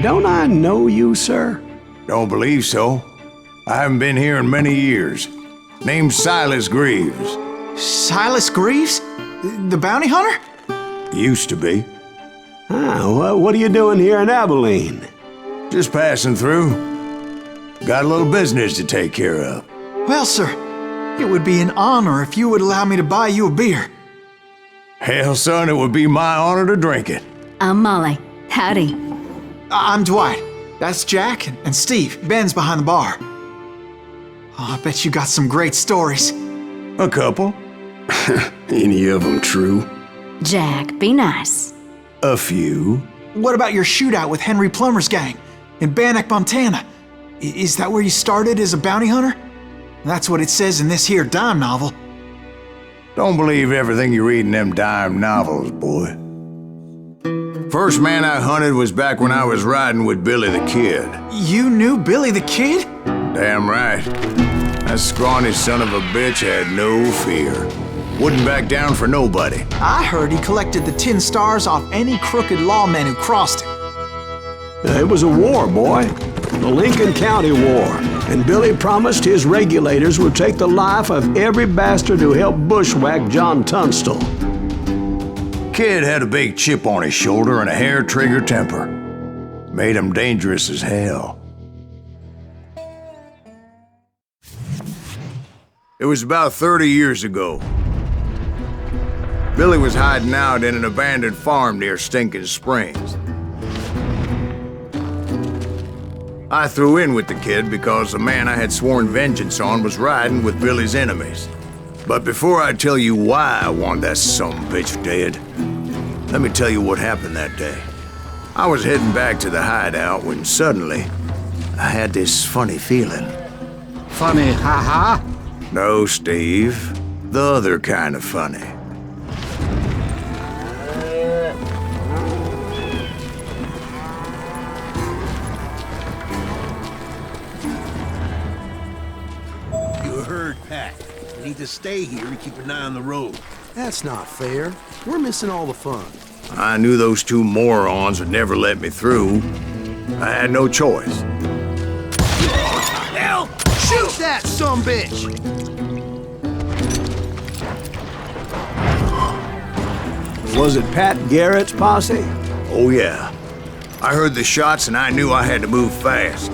Don't I know you, sir? Don't believe so. I haven't been here in many years. Name's Silas Greaves. Silas Greaves? The bounty hunter? Used to be. Well, what are you doing here in Abilene? Just passing through. Got a little business to take care of. Well, sir, it would be an honor if you would allow me to buy you a beer. Hell, son, it would be my honor to drink it. I'm Molly. Howdy. I'm Dwight. That's Jack and Steve. Ben's behind the bar. Oh, I bet you got some great stories. A couple. Any of them true? Jack, be nice. A few. What about your shootout with Henry Plummer's gang in Bannock, Montana? Is that where you started as a bounty hunter? That's what it says in this here dime novel. Don't believe everything you read in them dime novels, boy. First man I hunted was back when I was riding with Billy the Kid. You knew Billy the Kid? Damn right. That scrawny son of a bitch had no fear. Wouldn't back down for nobody. I heard he collected the 10 stars off any crooked lawman who crossed him. It was a war, boy. The Lincoln County War. And Billy promised his regulators would take the life of every bastard who helped bushwhack John Tunstall. Kid had a big chip on his shoulder and a hair-trigger temper. Made him dangerous as hell. It was about 30 years ago. Billy was hiding out in an abandoned farm near Stinking Springs. I threw in with the kid because the man I had sworn vengeance on was riding with Billy's enemies. But before I tell you why I want that sumbitch dead, let me tell you what happened that day. I was heading back to the hideout when suddenly I had this funny feeling. Funny, ha-ha? No, Steve. The other kind of funny. You heard Pat. We need to stay here and keep an eye on the road. That's not fair. We're missing all the fun. I knew those two morons would never let me through. I had no choice. Hell! Shoot that sumbitch! Was it Pat Garrett's posse? Oh yeah. I heard the shots and I knew I had to move fast.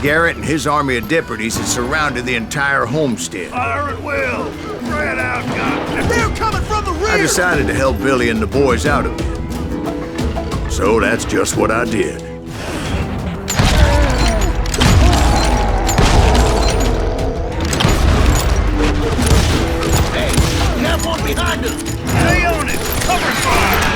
Garrett and his army of deputies had surrounded the entire homestead. Fire at will! Spread out, God! They're coming from the rear! I decided to help Billy and the boys out a bit. So that's just what I did. Hey, we have one behind us! Stay on it! Cover fire!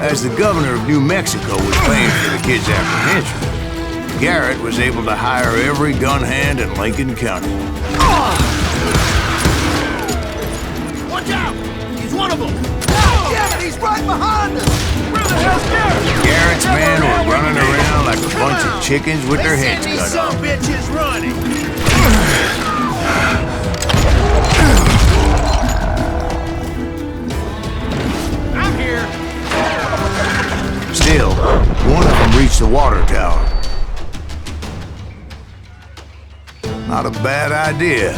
As the governor of New Mexico was paying for the kid's apprehension, Garrett was able to hire every gun hand in Lincoln County. Watch out! He's one of them! Damn it, he's right behind us! Where the hell's Garrett? Garrett's men were running around like a bunch of chickens with their heads cut off. Some bitch is running! I'm here! Still, one of them reached the water tower. Not a bad idea.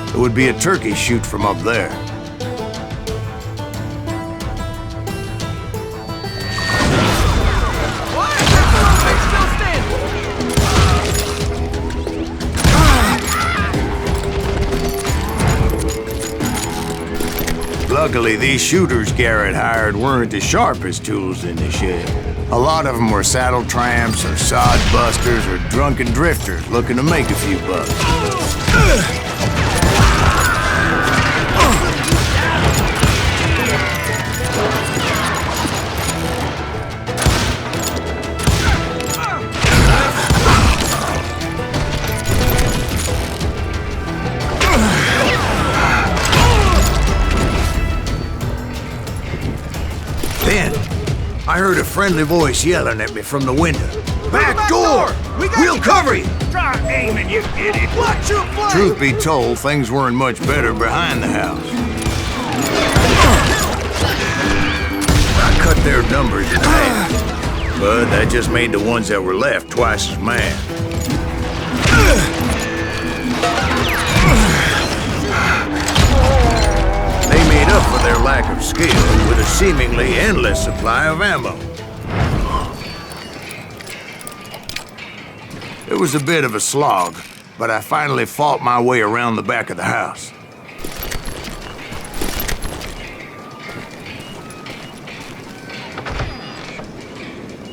It would be a turkey shoot from up there. Luckily, these shooters Garrett hired weren't the sharpest tools in the shed. A lot of them were saddle tramps or sod busters or drunken drifters looking to make a few bucks. Then, I heard a friendly voice yelling at me from the window. Back door! We'll cover you! Try aiming, you idiot! Watch your flank! Truth be told, things weren't much better behind the house. I cut their numbers in half, but that just made the ones that were left twice as mad. They made up for their lack of skill with a seemingly endless supply of ammo. It was a bit of a slog, but I finally fought my way around the back of the house.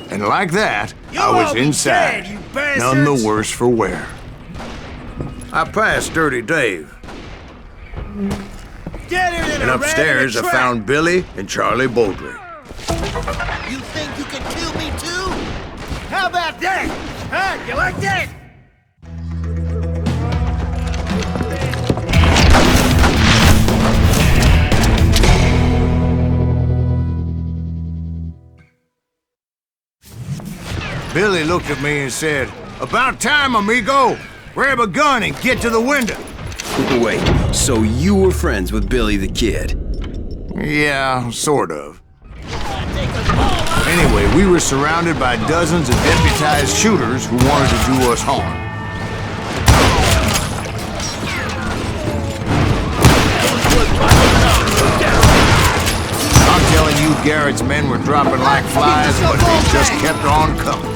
And like that, I was inside, none the worse for wear. I passed Dirty Dave. And upstairs, I found Billy and Charlie Bowdry. You think you can kill me too? How about that? Huh? You like that? Billy looked at me and said, "About time, amigo! Grab a gun and get to the window!" Wait, so you were friends with Billy the Kid? Yeah, sort of. Anyway, we were surrounded by dozens of deputized shooters who wanted to do us harm. I'm telling you, Garrett's men were dropping like flies, but they just kept on coming.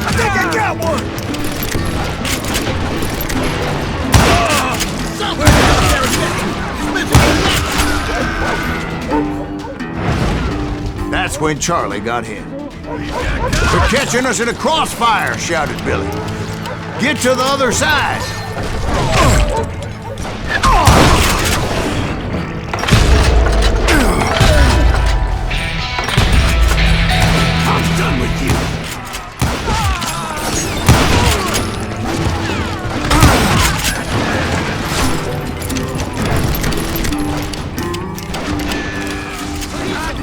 I think I got one! That's when Charlie got hit. "They're catching us in a crossfire!" shouted Billy. "Get to the other side!" I'm done with you.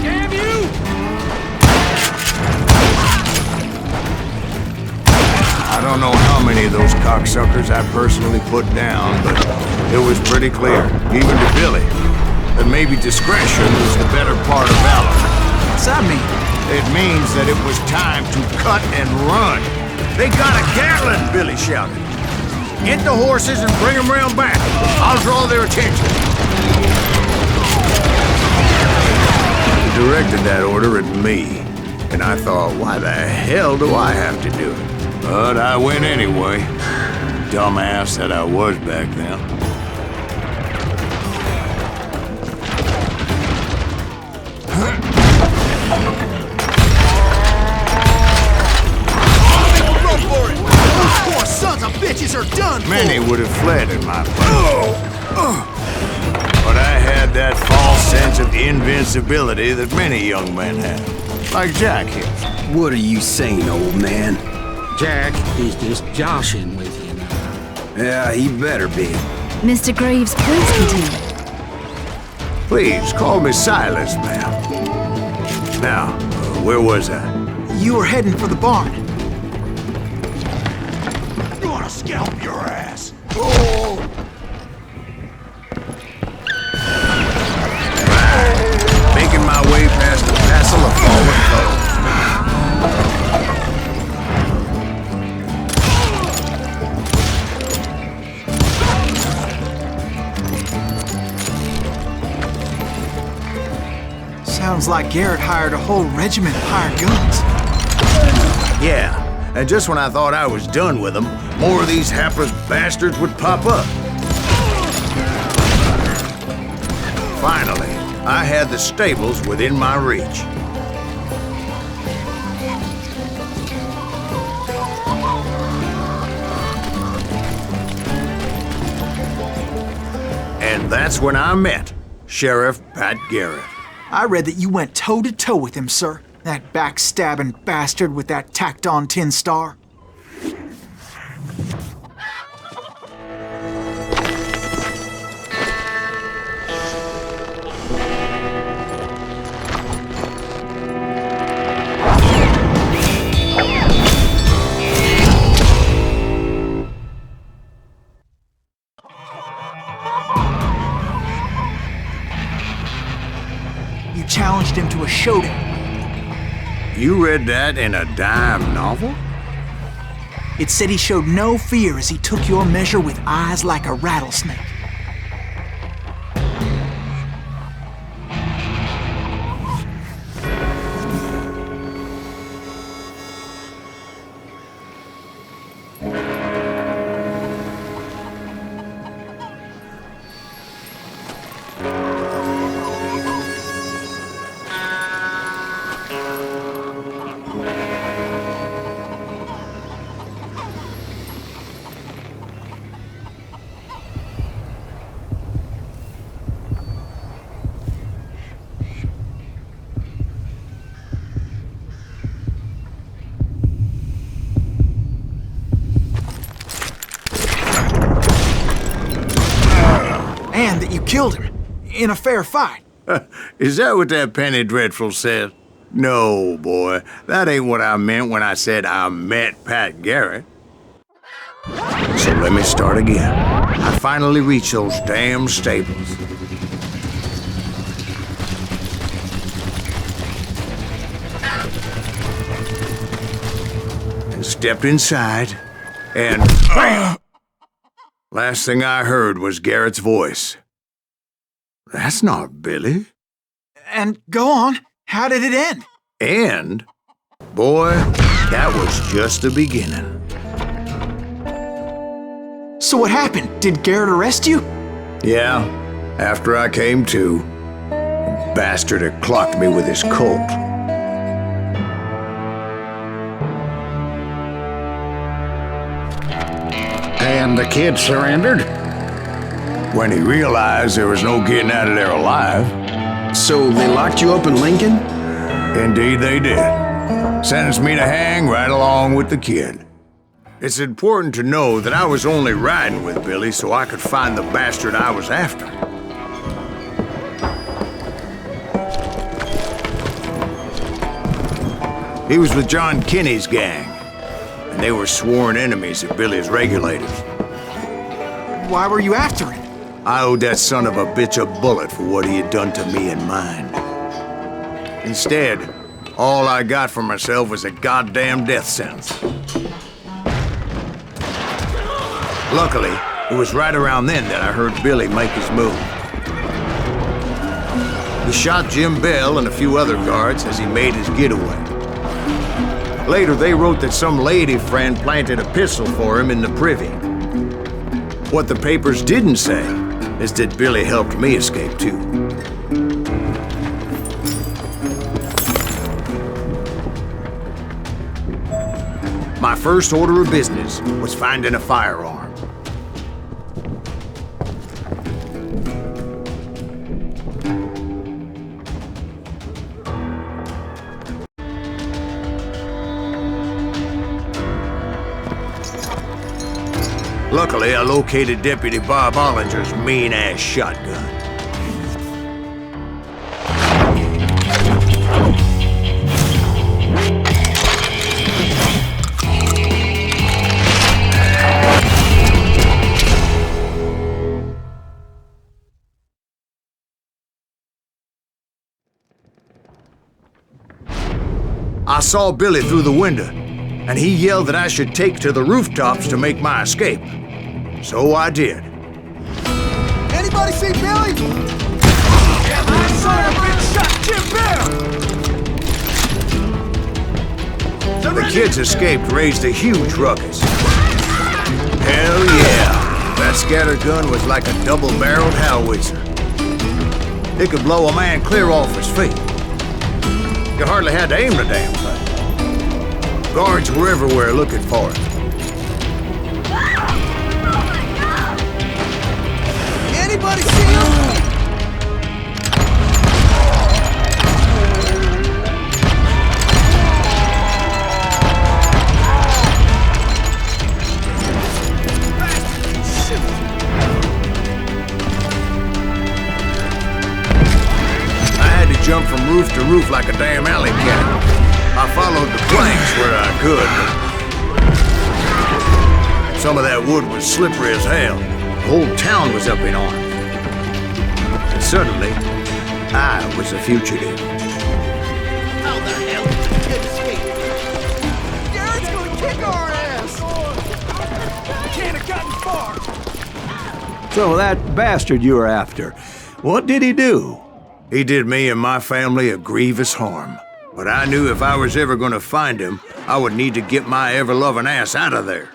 Damn you! I don't know how many of those cocksuckers I personally put down, but it was pretty clear, even to Billy, that maybe discretion was the better part of valor. What's that mean? It means that it was time to cut and run. "They got a Gatling!" Billy shouted. "Get the horses and bring them round back. I'll draw their attention." He directed that order at me, and I thought, why the hell do I have to do it? But I went anyway. Dumbass that I was back then. Run for it! Those four sons of bitches are done for! Many would have fled in my place. But I had that false sense of invincibility that many young men have. Like Jack here. What are you saying, old man? Jack, he's just joshing with you now. Yeah, he better be. Mr. Greaves, please continue. Please, call me Silas, ma'am. Now, where was I? You were heading for the barn. You wanna scalp your ass? Making my way past the castle of fallen foes. Sounds like Garrett hired a whole regiment of hired guns. Yeah, and just when I thought I was done with them, more of these hapless bastards would pop up. Finally, I had the stables within my reach. And that's when I met Sheriff Pat Garrett. I read that you went toe-to-toe with him, sir. That backstabbing bastard with that tacked-on tin star. You read that in a dime novel? It said he showed no fear as he took your measure with eyes like a rattlesnake. And that you killed him in a fair fight. Is that what that penny dreadful said? No, boy. That ain't what I meant when I said I met Pat Garrett. So let me start again. I finally reached those damn stables. And stepped inside, and last thing I heard was Garrett's voice. That's not Billy. And go on, how did it end? And, boy, that was just the beginning. So what happened? Did Garrett arrest you? Yeah, after I came to, the bastard had clocked me with his Colt. And the kid surrendered? When he realized there was no getting out of there alive. So they locked you up in Lincoln? Indeed they did. Sentenced me to hang right along with the kid. It's important to know that I was only riding with Billy so I could find the bastard I was after. He was with John Kinney's gang, and they were sworn enemies of Billy's regulators. Why were you after him? I owed that son of a bitch a bullet for what he had done to me and mine. Instead, all I got for myself was a goddamn death sentence. Luckily, it was right around then that I heard Billy make his move. He shot Jim Bell and a few other guards as he made his getaway. Later, they wrote that some lady friend planted a pistol for him in the privy. What the papers didn't say is that Billy helped me escape too. My first order of business was finding a firearm. Luckily, I located Deputy Bob Ollinger's mean-ass shotgun. I saw Billy through the window, and he yelled that I should take to the rooftops to make my escape. So I did. Anybody see Billy? Yeah, my son of a bitch shot Jim Bell! The kids escaped, raised a huge ruckus. Hell yeah! That scatter gun was like a double-barreled howitzer. It could blow a man clear off his feet. You hardly had to aim the damn thing. Guards were everywhere looking for it. Anybody see him? I had to jump from roof to roof like a damn alley cat. I followed the planks where I could, but some of that wood was slippery as hell. The whole town was up in arms. And suddenly, I was a fugitive. How the hell did you get So that bastard you were after, what did he do? He did me and my family a grievous harm. But I knew if I was ever gonna find him, I would need to get my ever-loving ass out of there.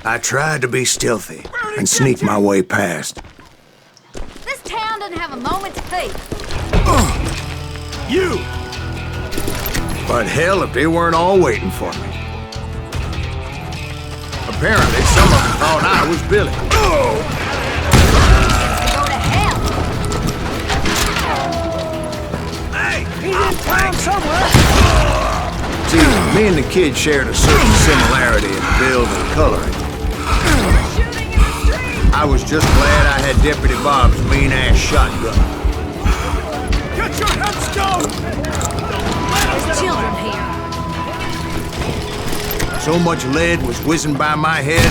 I tried to be stealthy and sneak my way past. This town doesn't have a moment's peace. You! But hell if they weren't all waiting for me. Apparently, some of them thought I was Billy. Go to hell. Hey! He's in town somewhere! See, me and the kid shared a certain similarity in build and coloring. I was just glad I had Deputy Bob's mean-ass shotgun. Get your heads down! There's children here. So much lead was whizzing by my head,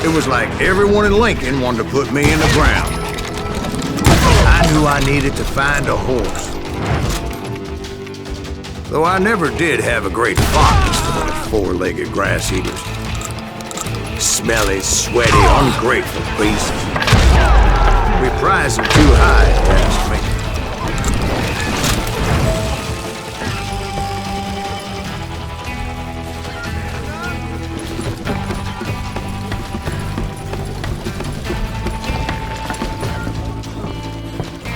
it was like everyone in Lincoln wanted to put me in the ground. I knew I needed to find a horse. Though I never did have a great fondness for those four-legged grass eaters. Smelly, sweaty, ungrateful beasts. We prize them too high, if you ask me.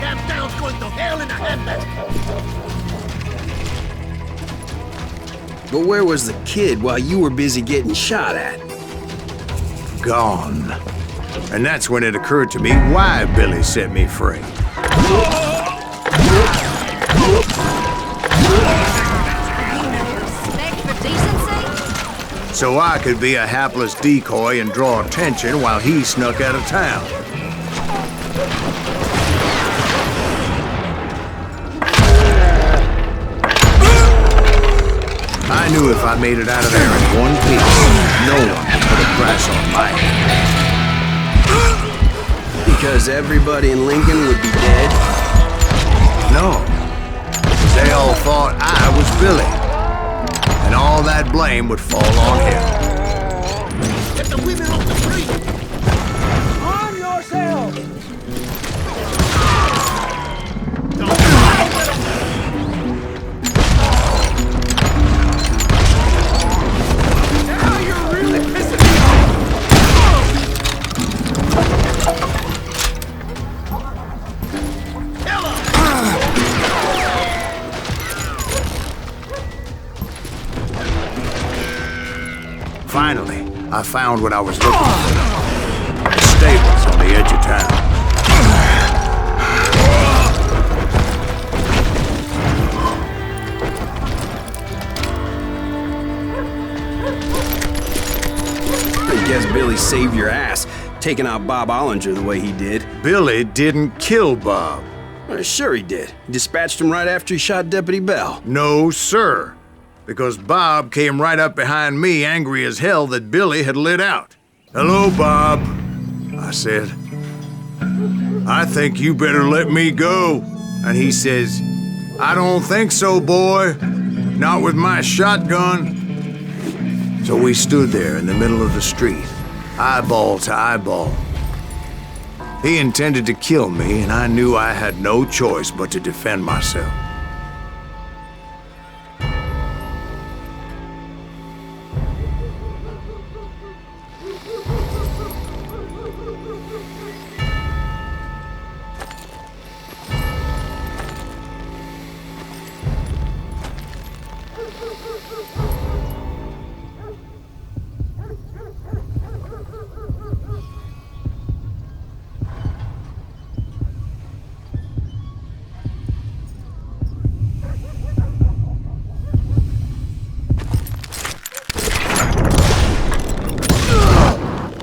That town's going to hell in a handbasket! But where was the kid while you were busy getting shot at? Gone. And that's when it occurred to me why Billy set me free. Respect for decency? So I could be a hapless decoy and draw attention while he snuck out of town. I knew if I made it out of there in one piece, no one would put a price on my head. Because everybody in Lincoln would be dead? No. They all thought I was Billy. And all that blame would fall on him. Get the women off the street! Arm yourself! Now you're really pissing me off! Finally, I found what I was looking for. The stables on the edge of town. I guess Billy saved your ass, taking out Bob Ollinger the way he did. Billy didn't kill Bob. Well, sure he did. He dispatched him right after he shot Deputy Bell. No, sir. Because Bob came right up behind me, angry as hell that Billy had lit out. "Hello, Bob," I said. "I think you better let me go." And he says, "I don't think so, boy. Not with my shotgun." So we stood there in the middle of the street, eyeball to eyeball. He intended to kill me, and I knew I had no choice but to defend myself.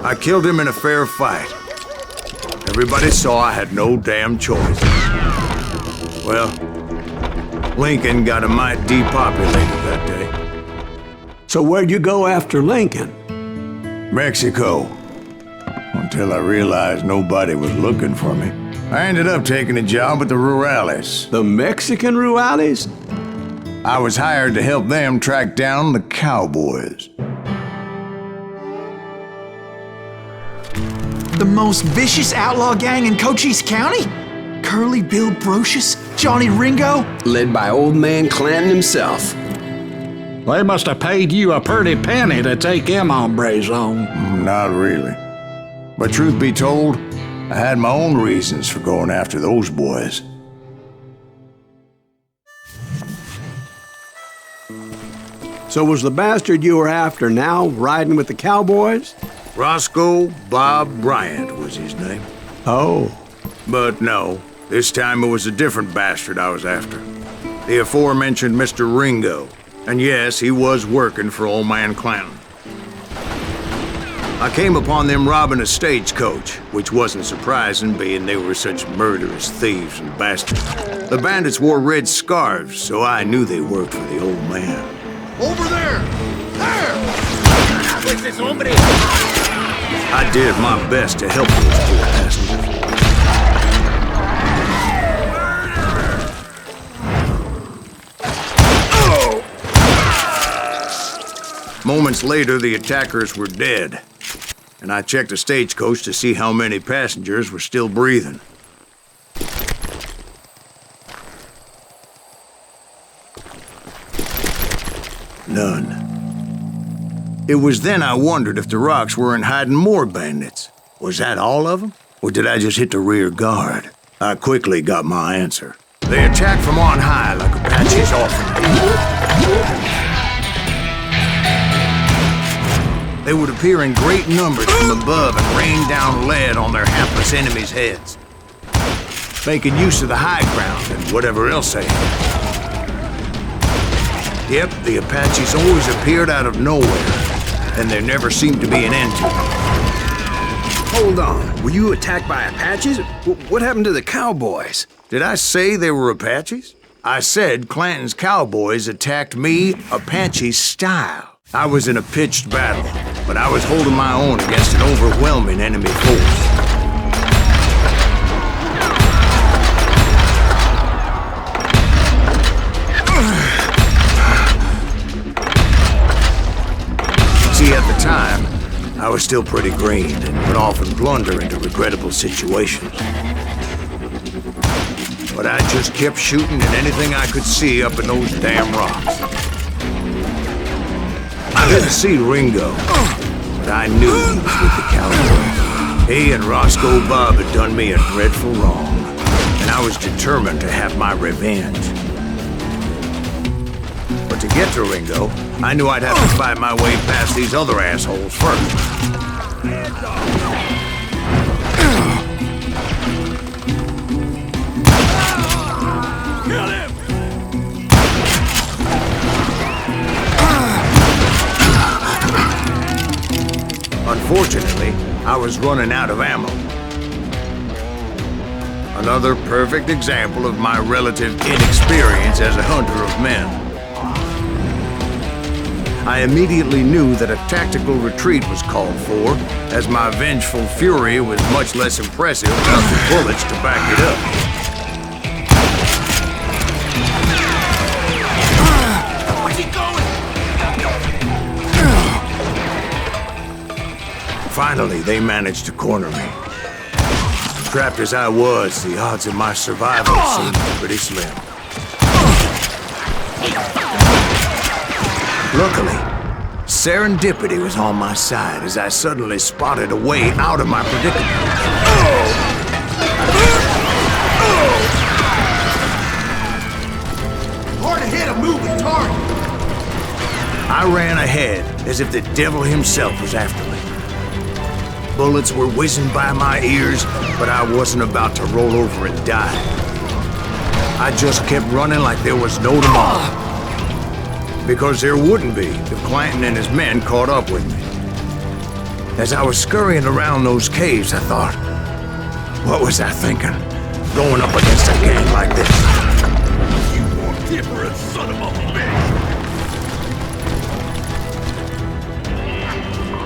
I killed him in a fair fight. Everybody saw I had no damn choice. Well, Lincoln got a mite depopulated that day. So where'd you go after Lincoln? Mexico. Until I realized nobody was looking for me. I ended up taking a job at the Rurales. The Mexican Rurales? I was hired to help them track down the cowboys. the most vicious outlaw gang in Cochise County? Curly Bill Brocious? Johnny Ringo? Led by old man Clanton himself. They must have paid you a pretty penny to take them hombres on. Not really. But truth be told, I had my own reasons for going after those boys. So was the bastard you were after now riding with the cowboys? Roscoe Bob Bryant was his name. Oh. But no, this time it was a different bastard I was after. The aforementioned Mr. Ringo. And yes, he was working for old man Clanton. I came upon them robbing a stagecoach, which wasn't surprising, being they were such murderous thieves and bastards. The bandits wore red scarves, so I knew they worked for the old man. Over there! There! I did my best to help those poor passengers. Moments later, the attackers were dead, and I checked the stagecoach to see how many passengers were still breathing. None. It was then I wondered if the rocks weren't hiding more bandits. Was that all of them? Or did I just hit the rear guard? I quickly got my answer. They attacked from on high like Apaches often do. They would appear in great numbers from above and rain down lead on their hapless enemies' heads, making use of the high ground and whatever else they had. Yep, the Apaches always appeared out of nowhere, and there never seemed to be an end to them. Hold on, were you attacked by Apaches? What happened to the cowboys? Did I say they were Apaches? I said Clanton's cowboys attacked me Apache style. I was in a pitched battle, but I was holding my own against an overwhelming enemy force. See, at the time, I was still pretty green and would often blunder into regrettable situations. But I just kept shooting at anything I could see up in those damn rocks. I didn't see Ringo, but I knew he was with the cowboys. He and Roscoe Bob had done me a dreadful wrong, and I was determined to have my revenge. But to get to Ringo, I knew I'd have to fight my way past these other assholes first. Kill him! Unfortunately, I was running out of ammo. Another perfect example of my relative inexperience as a hunter of men. I immediately knew that a tactical retreat was called for, as my vengeful fury was much less impressive without the bullets to back it up. Finally, they managed to corner me. Trapped as I was, the odds of my survival seemed pretty slim. Luckily, serendipity was on my side as I suddenly spotted a way out of my predicament. Hard to hit a moving target. I ran ahead as if the devil himself was after me. Bullets were whizzing by my ears, but I wasn't about to roll over and die. I just kept running like there was no tomorrow. Because there wouldn't be if Clanton and his men caught up with me. As I was scurrying around those caves, I thought, what was I thinking? Going up against a gang like this? You more different son of a bitch!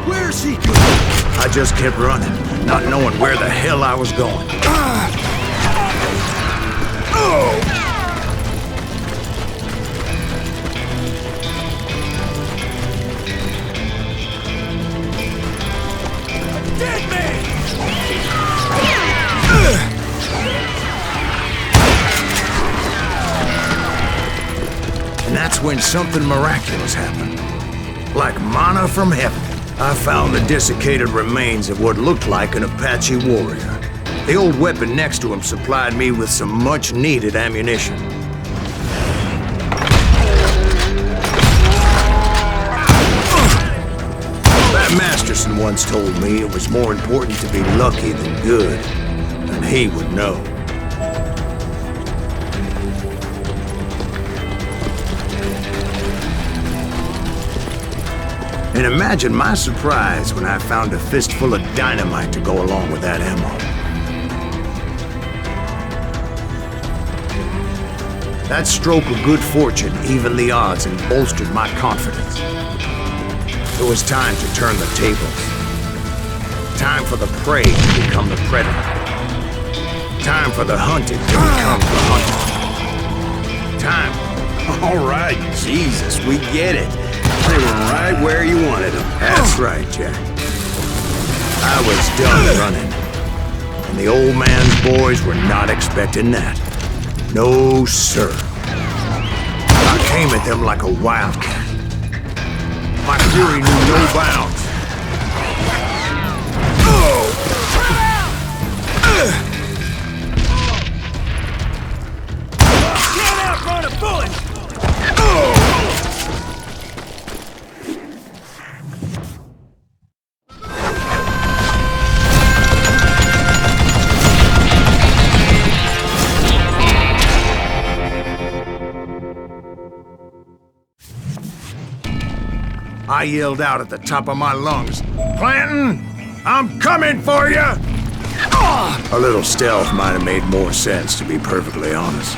Where's he going? I just kept running, not knowing where the hell I was going. Dead man! that's when something miraculous happened. Like manna from heaven, I found the desiccated remains of what looked like an Apache warrior. The old weapon next to him supplied me with some much-needed ammunition. That Masterson once told me it was more important to be lucky than good, and he would know. And imagine my surprise when I found a fistful of dynamite to go along with that ammo. That stroke of good fortune evened the odds and bolstered my confidence. It was time to turn the tables. Time for the prey to become the predator. Time for the hunted to become the hunted. Time. All right, Jesus, we get it. They were right where you wanted them. That's right, Jack. I was done running. And the old man's boys were not expecting that. No, sir. I came at them like a wildcat. My fury knew no bounds. Get out, run a bullet! I yelled out at the top of my lungs, "Clanton, I'm coming for you!" A little stealth might have made more sense, to be perfectly honest.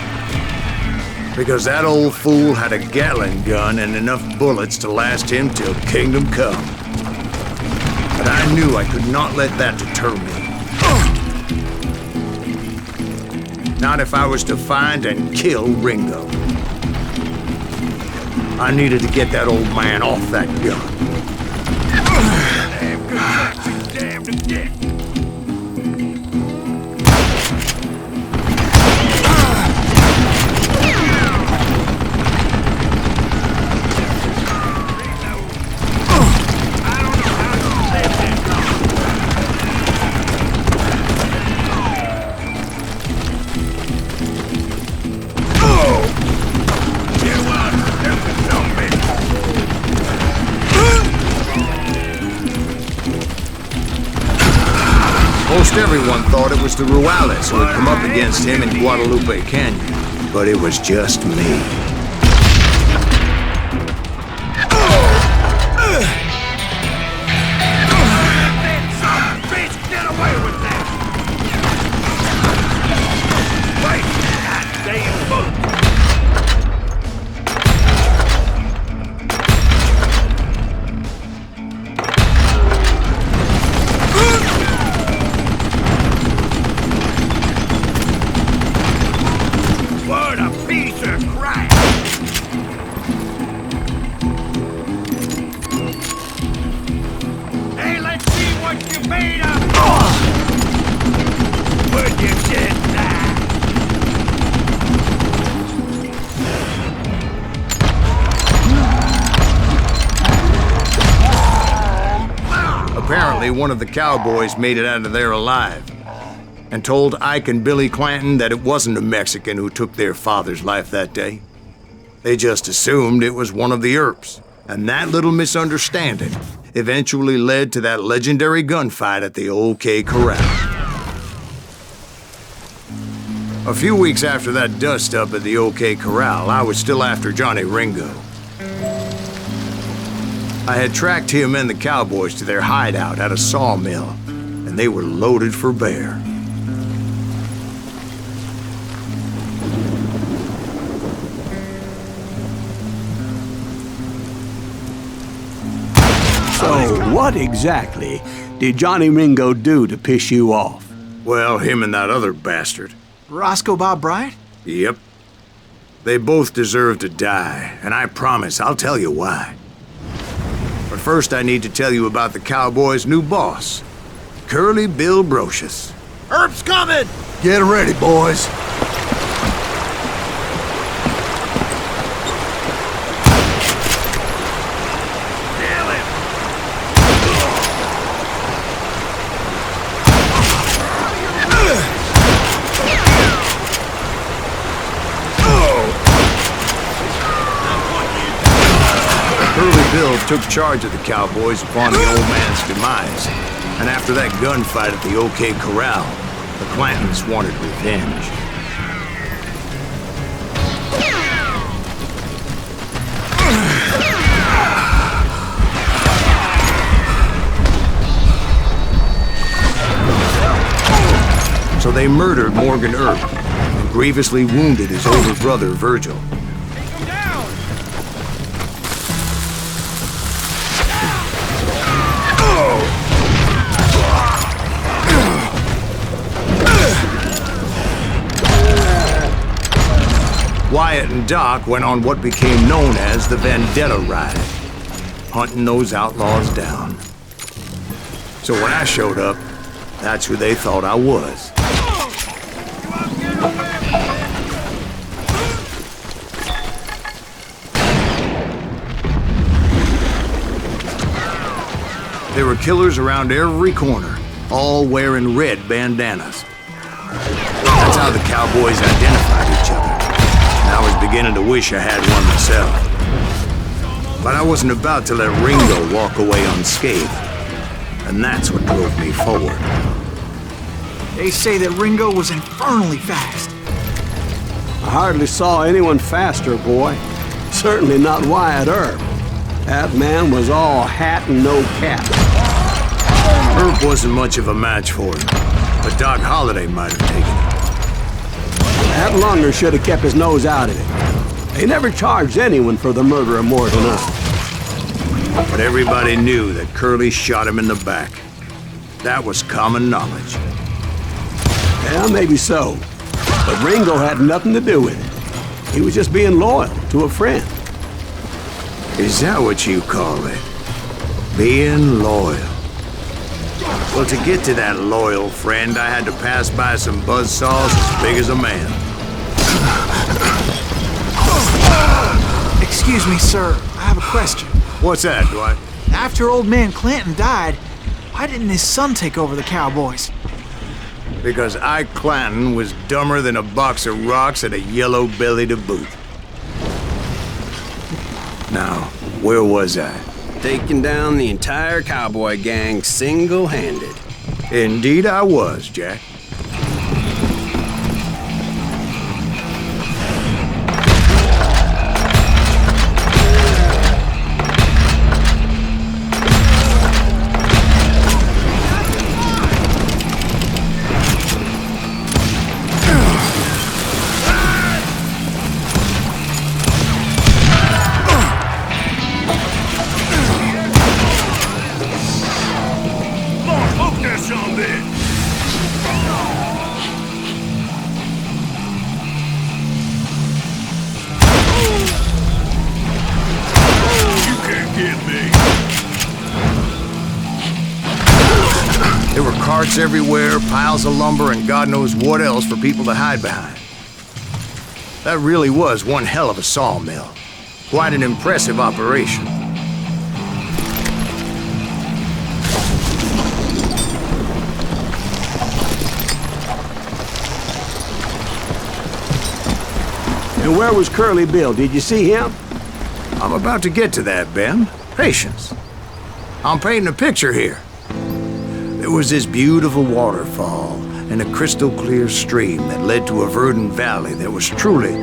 Because that old fool had a Gatling gun and enough bullets to last him till kingdom come. But I knew I could not let that deter me. Not if I was to find and kill Ringo. I needed to get that old man off that gun. Damn good luck, you damned to get. Most everyone thought it was the Ruales who had come up against him in Guadalupe Canyon, but it was just me. Get away with that! Wait! Goddamn bullet! What a piece of crap! Hey, let's see what you made of! Would you get that? Apparently, one of the cowboys made it out of there alive and told Ike and Billy Clanton that it wasn't a Mexican who took their father's life that day. They just assumed it was one of the Earps, and that little misunderstanding eventually led to that legendary gunfight at the OK Corral. A few weeks after that dust-up at the OK Corral, I was still after Johnny Ringo. I had tracked him and the cowboys to their hideout at a sawmill, and they were loaded for bear. So, what exactly did Johnny Ringo do to piss you off? Well, him and that other bastard. Roscoe Bob Bryant? Yep. They both deserve to die, and I promise I'll tell you why. But first I need to tell you about the cowboys' new boss, Curly Bill Brocious. Earp's coming! Get ready, boys. Bill took charge of the cowboys upon the old man's demise. And after that gunfight at the OK Corral, the Clantons wanted revenge. So they murdered Morgan Earp and grievously wounded his older brother, Virgil. Wyatt and Doc went on what became known as the Vendetta Ride, hunting those outlaws down. So when I showed up, that's who they thought I was. There were killers around every corner, all wearing red bandanas. That's how the cowboys identified each other. And I was beginning to wish I had one myself. But I wasn't about to let Ringo walk away unscathed. And that's what drove me forward. They say that Ringo was infernally fast. I hardly saw anyone faster, boy. Certainly not Wyatt Earp. That man was all hat and no cap. Earp wasn't much of a match for him, but Doc Holliday might have taken it. That Lunger should have kept his nose out of it. They never charged anyone for the murder of Morgan Earp. But everybody knew that Curly shot him in the back. That was common knowledge. Yeah, maybe so. But Ringo had nothing to do with it. He was just being loyal to a friend. Is that what you call it? Being loyal? Well, to get to that loyal friend, I had to pass by some buzzsaws as big as a man. Excuse me, sir. I have a question. What's that, Dwight? After old man Clanton died, why didn't his son take over the cowboys? Because Ike Clanton was dumber than a box of rocks and a yellow belly to boot. Now, where was I? Taking down the entire cowboy gang single-handed. Indeed I was, Jack. There were carts everywhere, piles of lumber, and God knows what else for people to hide behind. That really was one hell of a sawmill. Quite an impressive operation. And where was Curly Bill? Did you see him? I'm about to get to that, Ben. Patience. I'm painting a picture here. There was this beautiful waterfall and a crystal clear stream that led to a verdant valley that was truly...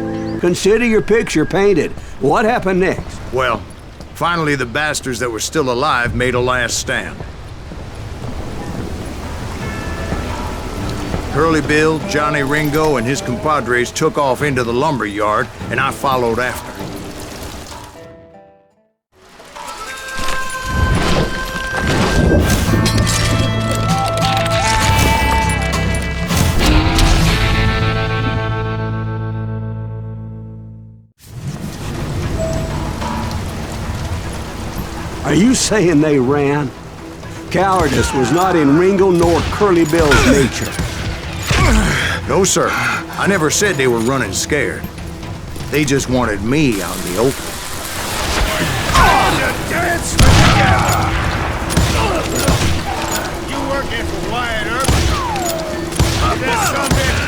Consider your picture painted. What happened next? Well, finally the bastards that were still alive made a last stand. Curly Bill, Johnny Ringo, and his compadres took off into the lumber yard, and I followed after. Are you saying they ran? Cowardice was not in Ringo nor Curly Bill's nature. No, sir. I never said they were running scared. They just wanted me out in the open. You working for Wyatt Earp?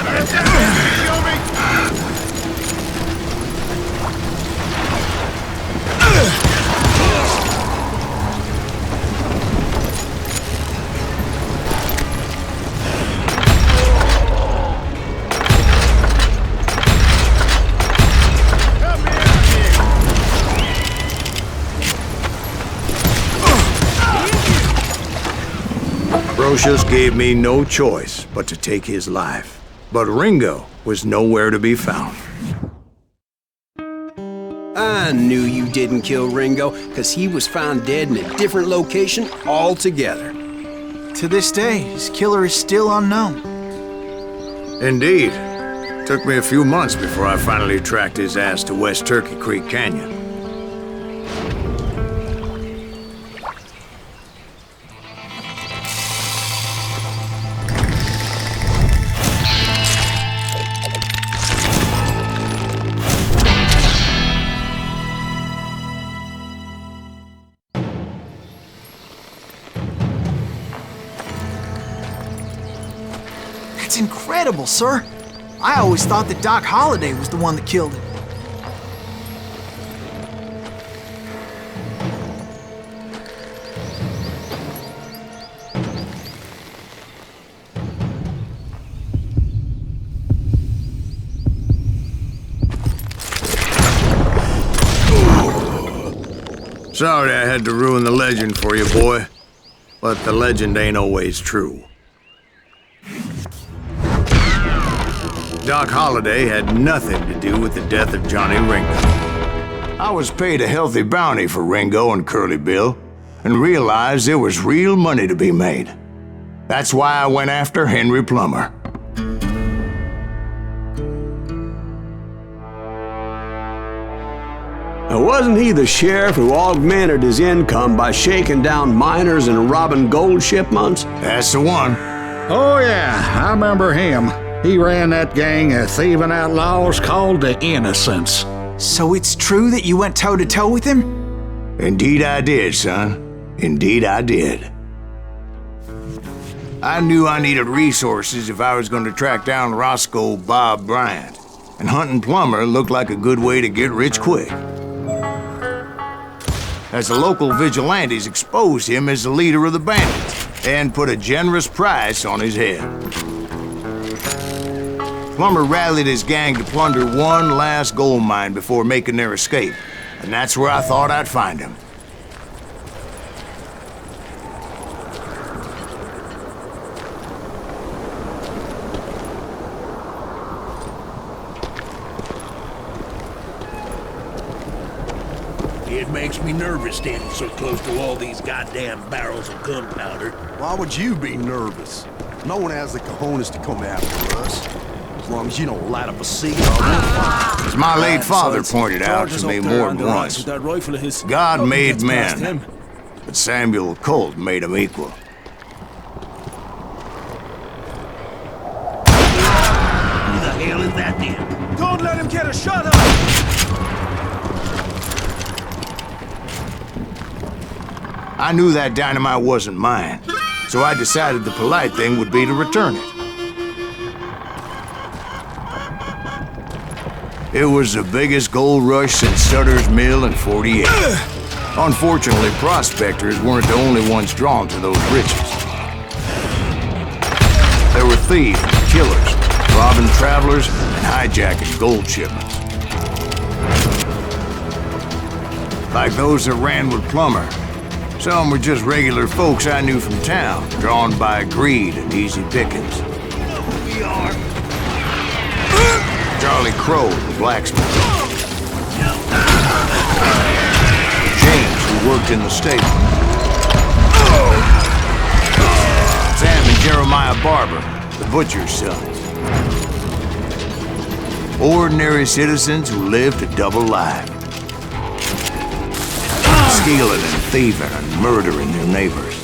That kill me? Ambrosius gave me no choice but to take his life. But Ringo was nowhere to be found. I knew you didn't kill Ringo, because he was found dead in a different location altogether. To this day, his killer is still unknown. Indeed. Took me a few months before I finally tracked his ass to West Turkey Creek Canyon. That's incredible, sir. I always thought that Doc Holliday was the one that killed him. Sorry I had to ruin the legend for you, boy. But the legend ain't always true. Doc Holliday had nothing to do with the death of Johnny Ringo. I was paid a healthy bounty for Ringo and Curly Bill, and realized there was real money to be made. That's why I went after Henry Plummer. Now, wasn't he the sheriff who augmented his income by shaking down miners and robbing gold shipments? That's the one. Oh, yeah, I remember him. He ran that gang of thieving outlaws called the Innocents. So it's true that you went toe-to-toe with him? Indeed I did, son. Indeed I did. I knew I needed resources if I was going to track down Roscoe Bob Bryant, and hunting Plummer looked like a good way to get rich quick. As the local vigilantes exposed him as the leader of the bandits, and put a generous price on his head. Plummer rallied his gang to plunder one last gold mine before making their escape, and that's where I thought I'd find him. It makes me nervous standing so close to all these goddamn barrels of gunpowder. Why would you be nervous? No one has the cojones to come after us. As long as you don't light up a cigar. As my late father pointed out to me more than once, God made men, but Samuel Colt made them equal. Who the hell is that then? Don't let him get a shot up! I knew that dynamite wasn't mine, so I decided the polite thing would be to return it. It was the biggest gold rush since Sutter's Mill in '48. Unfortunately, prospectors weren't the only ones drawn to those riches. There were thieves and killers, robbing travelers and hijacking gold shipments. Like those that ran with Plummer. Some were just regular folks I knew from town, drawn by greed and easy pickings. We are. Charlie Crow, the blacksmith. James, who worked in the stable. Sam and Jeremiah Barber, the butcher's sons. Ordinary citizens who lived a double life. Stealing and thieving and murdering their neighbors.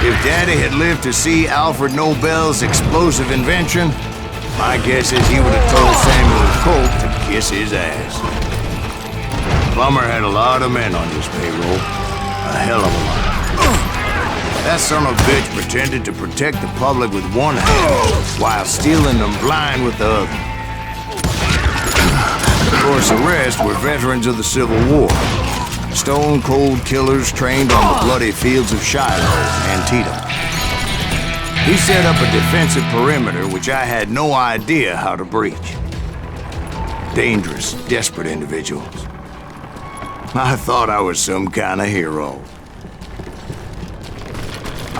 If Daddy had lived to see Alfred Nobel's explosive invention, my guess is he would have told Samuel Colt to kiss his ass. Plummer had a lot of men on his payroll. A hell of a lot. That son of a bitch pretended to protect the public with one hand while stealing them blind with the other. Of course, the rest were veterans of the Civil War. Stone-cold killers trained on the bloody fields of Shiloh, Antietam. He set up a defensive perimeter which I had no idea how to breach. Dangerous, desperate individuals. I thought I was some kind of hero.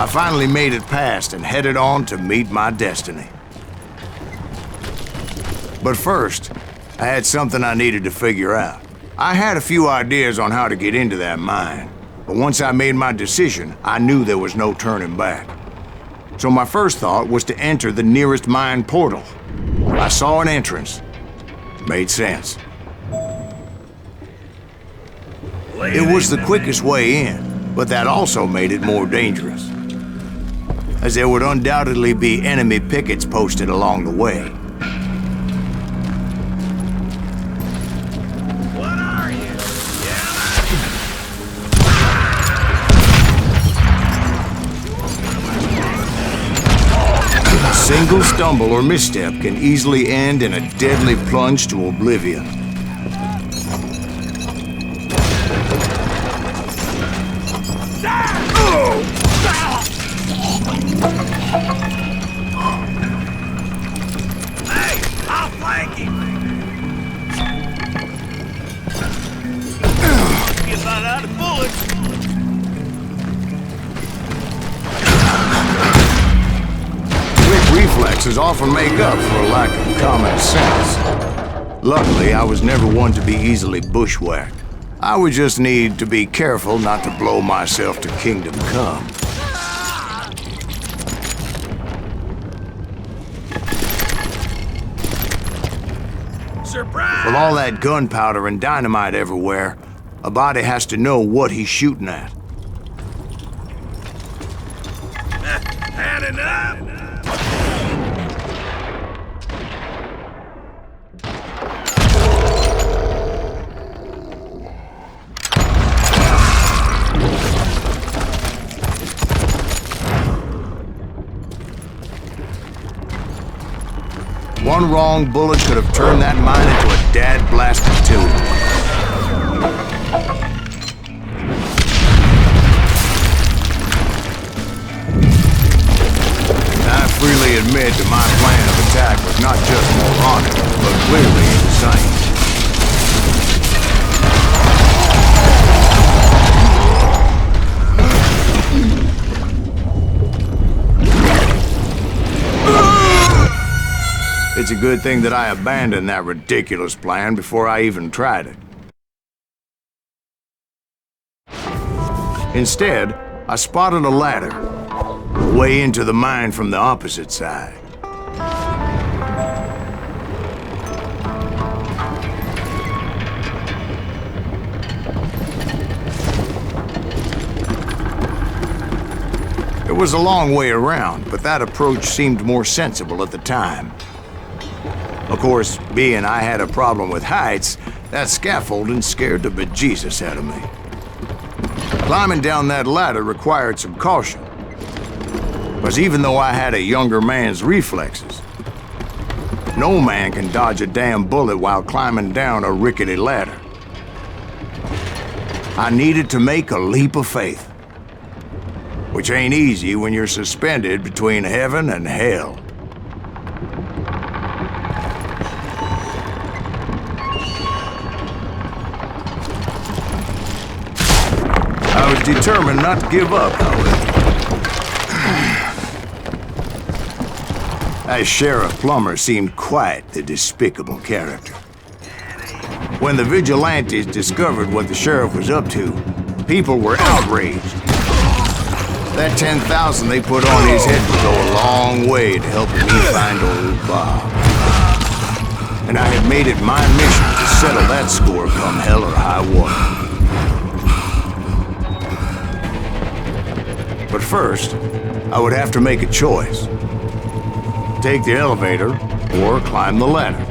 I finally made it past and headed on to meet my destiny. But first, I had something I needed to figure out. I had a few ideas on how to get into that mine, but once I made my decision, I knew there was no turning back. So my first thought was to enter the nearest mine portal. I saw an entrance. Made sense. It was the quickest way in, but that also made it more dangerous, as there would undoubtedly be enemy pickets posted along the way. What are you? A single stumble or misstep can easily end in a deadly plunge to oblivion. Hey, I'll flank him. Get about out of bullets. Quick reflexes often make up for a lack of common sense. Luckily, I was never one to be easily bushwhacked. I would just need to be careful not to blow myself to kingdom come. Surprise! With all that gunpowder and dynamite everywhere, a body has to know what he's shooting at. Had enough? One wrong bullet could have turned that mine into a dad-blasted tomb. I freely admit that my plan of attack was not just moronic, but clearly insane. It's a good thing that I abandoned that ridiculous plan before I even tried it. Instead, I spotted a ladder, way into the mine from the opposite side. It was a long way around, but that approach seemed more sensible at the time. Of course, being I had a problem with heights, that scaffolding scared the bejesus out of me. Climbing down that ladder required some caution, because even though I had a younger man's reflexes, no man can dodge a damn bullet while climbing down a rickety ladder. I needed to make a leap of faith, which ain't easy when you're suspended between heaven and hell. I was determined not to give up, however. That Sheriff Plummer seemed quite the despicable character. When the vigilantes discovered what the sheriff was up to, people were outraged. That 10,000 they put on his head would go a long way to helping me find old Bob. And I had made it my mission to settle that score come hell or high water. But first, I would have to make a choice. Take the elevator or climb the ladder.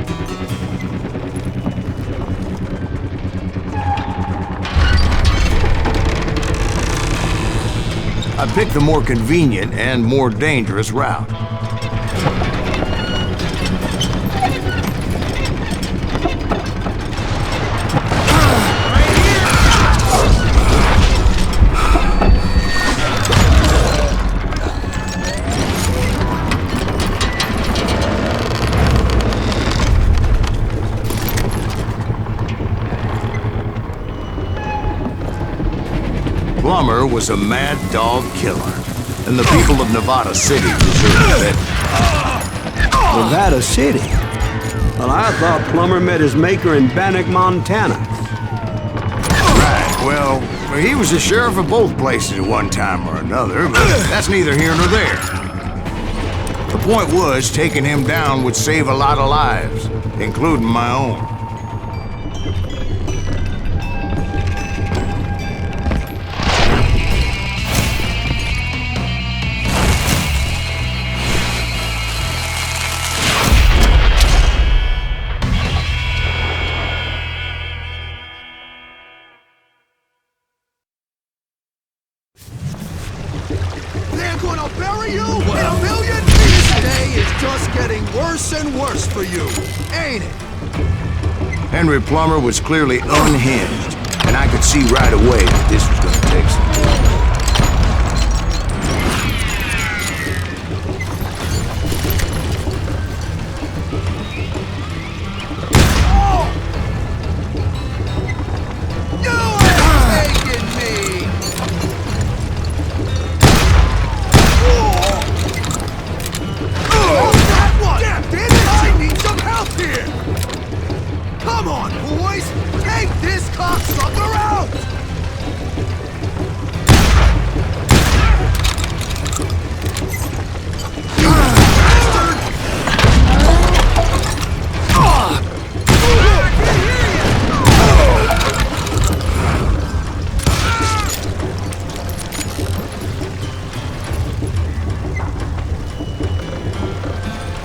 I picked the more convenient and more dangerous route. Plummer was a mad dog killer. and the people of Nevada City deserve it. Nevada City? Well, I thought Plummer met his maker in Bannock, Montana. Right, well, he was the sheriff of both places at one time or another, but that's neither here nor there. The point was, taking him down would save a lot of lives, including my own. They're gonna bury you in a million pieces! This day is just getting worse and worse for you, ain't it? Henry Plummer was clearly unhinged, and I could see right away that this was gonna take some time. Come on, boys! Take this cocksucker out!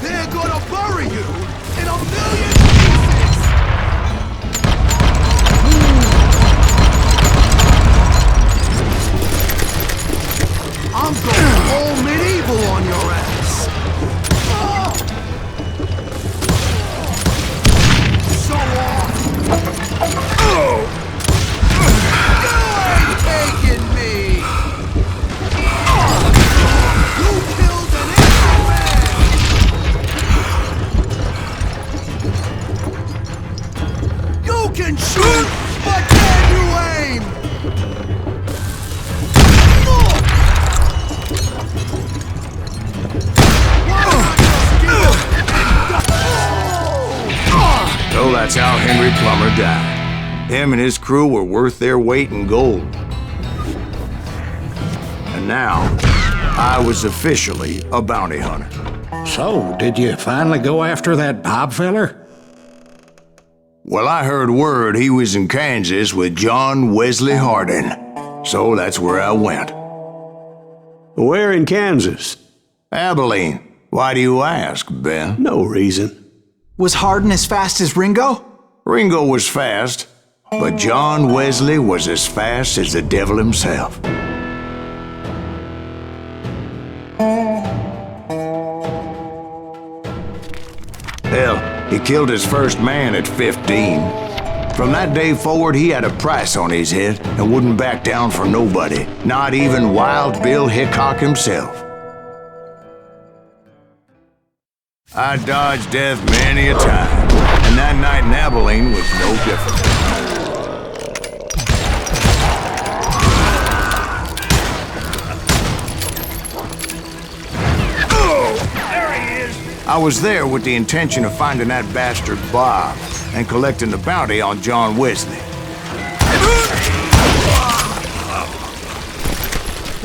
They're gonna bury you in a million pieces! I'm going all medieval on your ass! So off! You ain't taking me! You killed an innocent man! You can shoot, but can you aim? So that's how Henry Plummer died. Him and his crew were worth their weight in gold. And now, I was officially a bounty hunter. So, did you finally go after that Bob feller? Well, I heard word he was in Kansas with John Wesley Hardin. So that's where I went. Where in Kansas? Abilene. Why do you ask, Ben? No reason. Was Hardin as fast as Ringo? Ringo was fast, but John Wesley was as fast as the devil himself. Hell, he killed his first man at 15. From that day forward, he had a price on his head and wouldn't back down for nobody, not even Wild Bill Hickok himself. I dodged death many a time, and that night in Abilene was no different. I was there with the intention of finding that bastard Bob and collecting the bounty on John Wesley.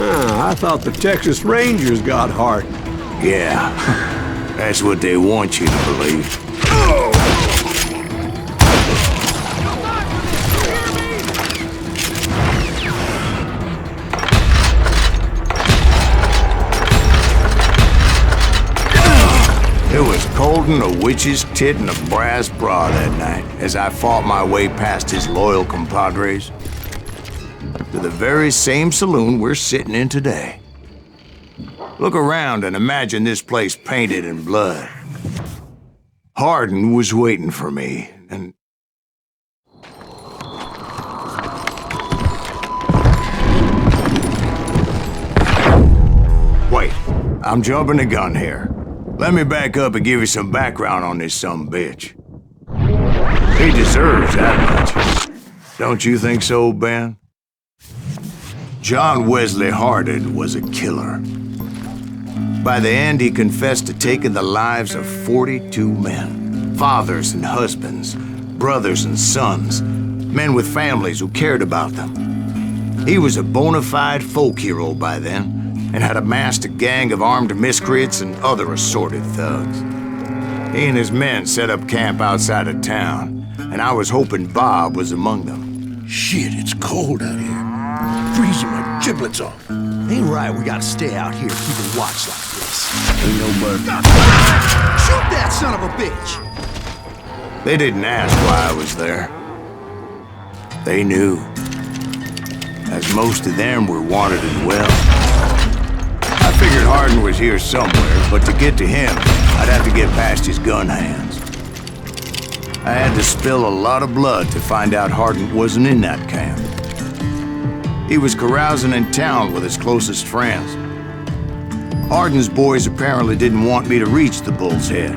I thought the Texas Rangers got Hardin. Yeah, that's what they want you to believe. It was coldin' a witch's tit and a brass bra that night as I fought my way past his loyal compadres to the very same saloon we're sitting in today. Look around and imagine this place painted in blood. Hardin was waiting for me, and wait, I'm jumping the gun here. Let me back up and give you some background on this sumbitch. He deserves that much. Don't you think so, Ben? John Wesley Hardin was a killer. By the end, he confessed to taking the lives of 42 men, fathers and husbands, brothers and sons, men with families who cared about them. He was a bona fide folk hero by then, and had amassed a gang of armed miscreants and other assorted thugs. He and his men set up camp outside of town, and I was hoping Bob was among them. Shit, it's cold out here. Freezing my giblets off. Ain't right we gotta stay out here keeping watch like this. Ain't no murder. Shoot that son of a bitch! They didn't ask why I was there. They knew. As most of them were wanted as well. I figured Hardin was here somewhere, but to get to him, I'd have to get past his gun hands. I had to spill a lot of blood to find out Hardin wasn't in that camp. He was carousing in town with his closest friends. Hardin's boys apparently didn't want me to reach the Bull's Head.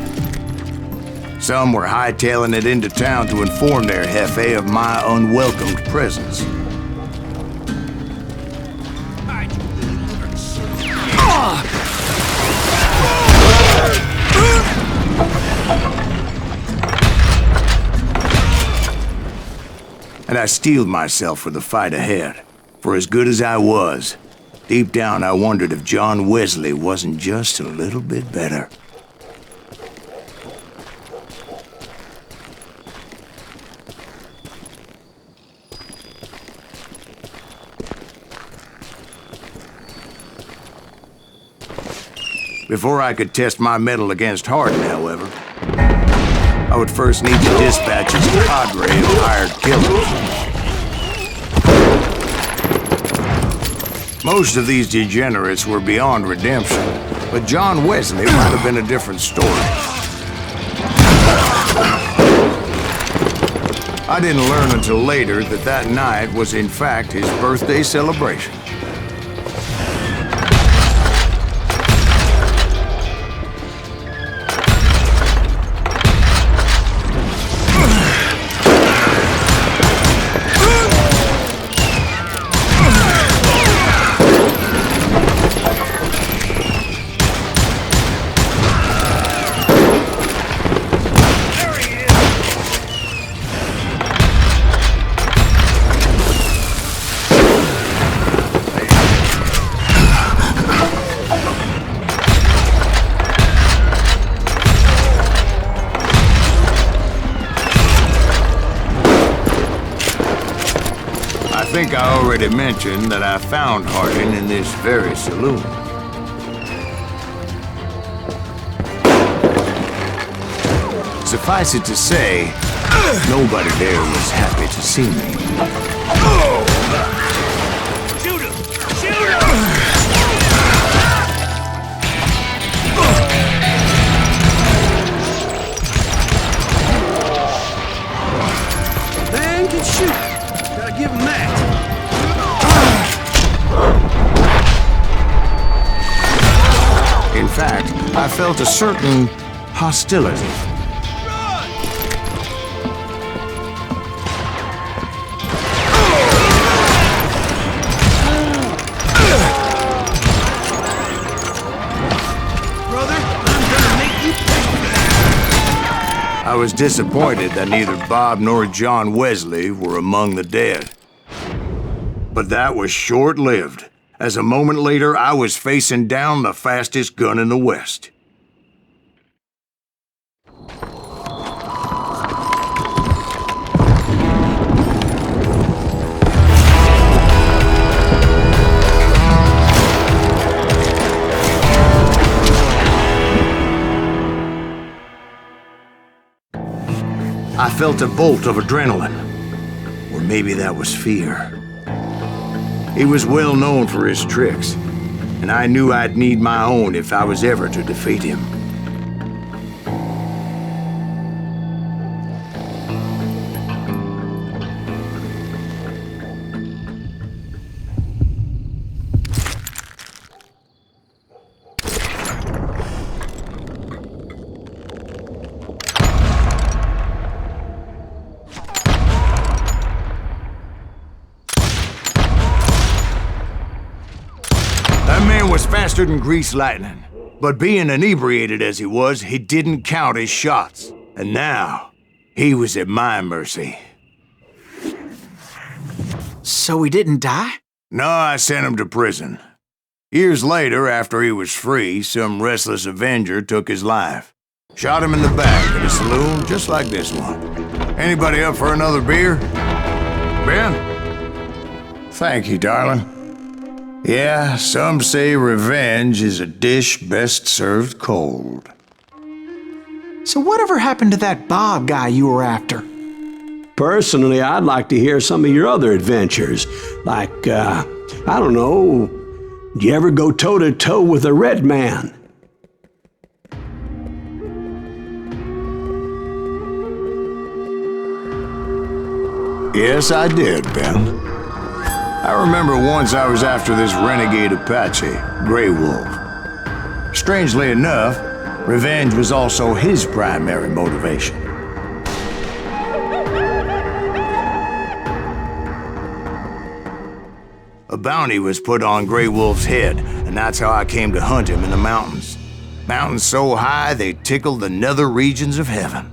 Some were hightailing it into town to inform their jefe of my unwelcomed presence. And I steeled myself for the fight ahead. For as good as I was, deep down I wondered if John Wesley wasn't just a little bit better. Before I could test my mettle against Hardin, however, I would first need to dispatch his cadre of hired killers. Most of these degenerates were beyond redemption, but John Wesley might have been a different story. I didn't learn until later that that night was in fact his birthday celebration. I think I already mentioned that I found Hardin in this very saloon. Suffice it to say, nobody there was happy to see me. Shoot him! Shoot him! Man can shoot. Gotta give him that. In fact, I felt a certain hostility. Brother, I'm gonna make you pay for that! I was disappointed that neither Bob nor John Wesley were among the dead. But that was short-lived, as a moment later I was facing down the fastest gun in the West. I felt a bolt of adrenaline, or maybe that was fear. He was well known for his tricks, and I knew I'd need my own if I was ever to defeat him. man was faster than greased lightning. But being inebriated as he was, he didn't count his shots. And now, he was at my mercy. So he didn't die? No, I sent him to prison. Years later, after he was free, some restless Avenger took his life. Shot him in the back at a saloon just like this one. Anybody up for another beer? Ben? Thank you, darling. Yeah, some say revenge is a dish best served cold. So whatever happened to that Bob guy you were after? Personally, I'd like to hear some of your other adventures. Like, I don't know, did you ever go toe-to-toe with a red man? Yes, I did, Ben. I remember once I was after this renegade Apache, Grey Wolf. Strangely enough, revenge was also his primary motivation. A bounty was put on Grey Wolf's head, and that's how I came to hunt him in the mountains. Mountains so high they tickled the nether regions of heaven.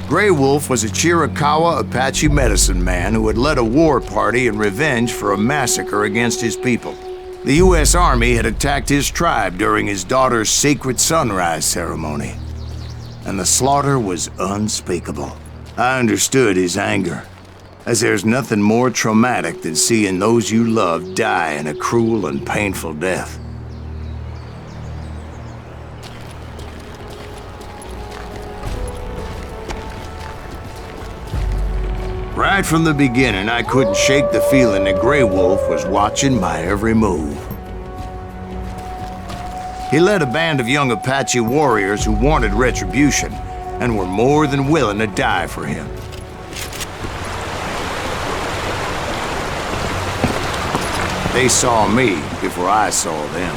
Grey Wolf was a Chiricahua Apache medicine man who had led a war party in revenge for a massacre against his people. The U.S. Army had attacked his tribe during his daughter's sacred sunrise ceremony, and the slaughter was unspeakable. I understood his anger, as there's nothing more traumatic than seeing those you love die in a cruel and painful death. Right from the beginning, I couldn't shake the feeling that Grey Wolf was watching my every move. He led a band of young Apache warriors who wanted retribution and were more than willing to die for him. They saw me before I saw them.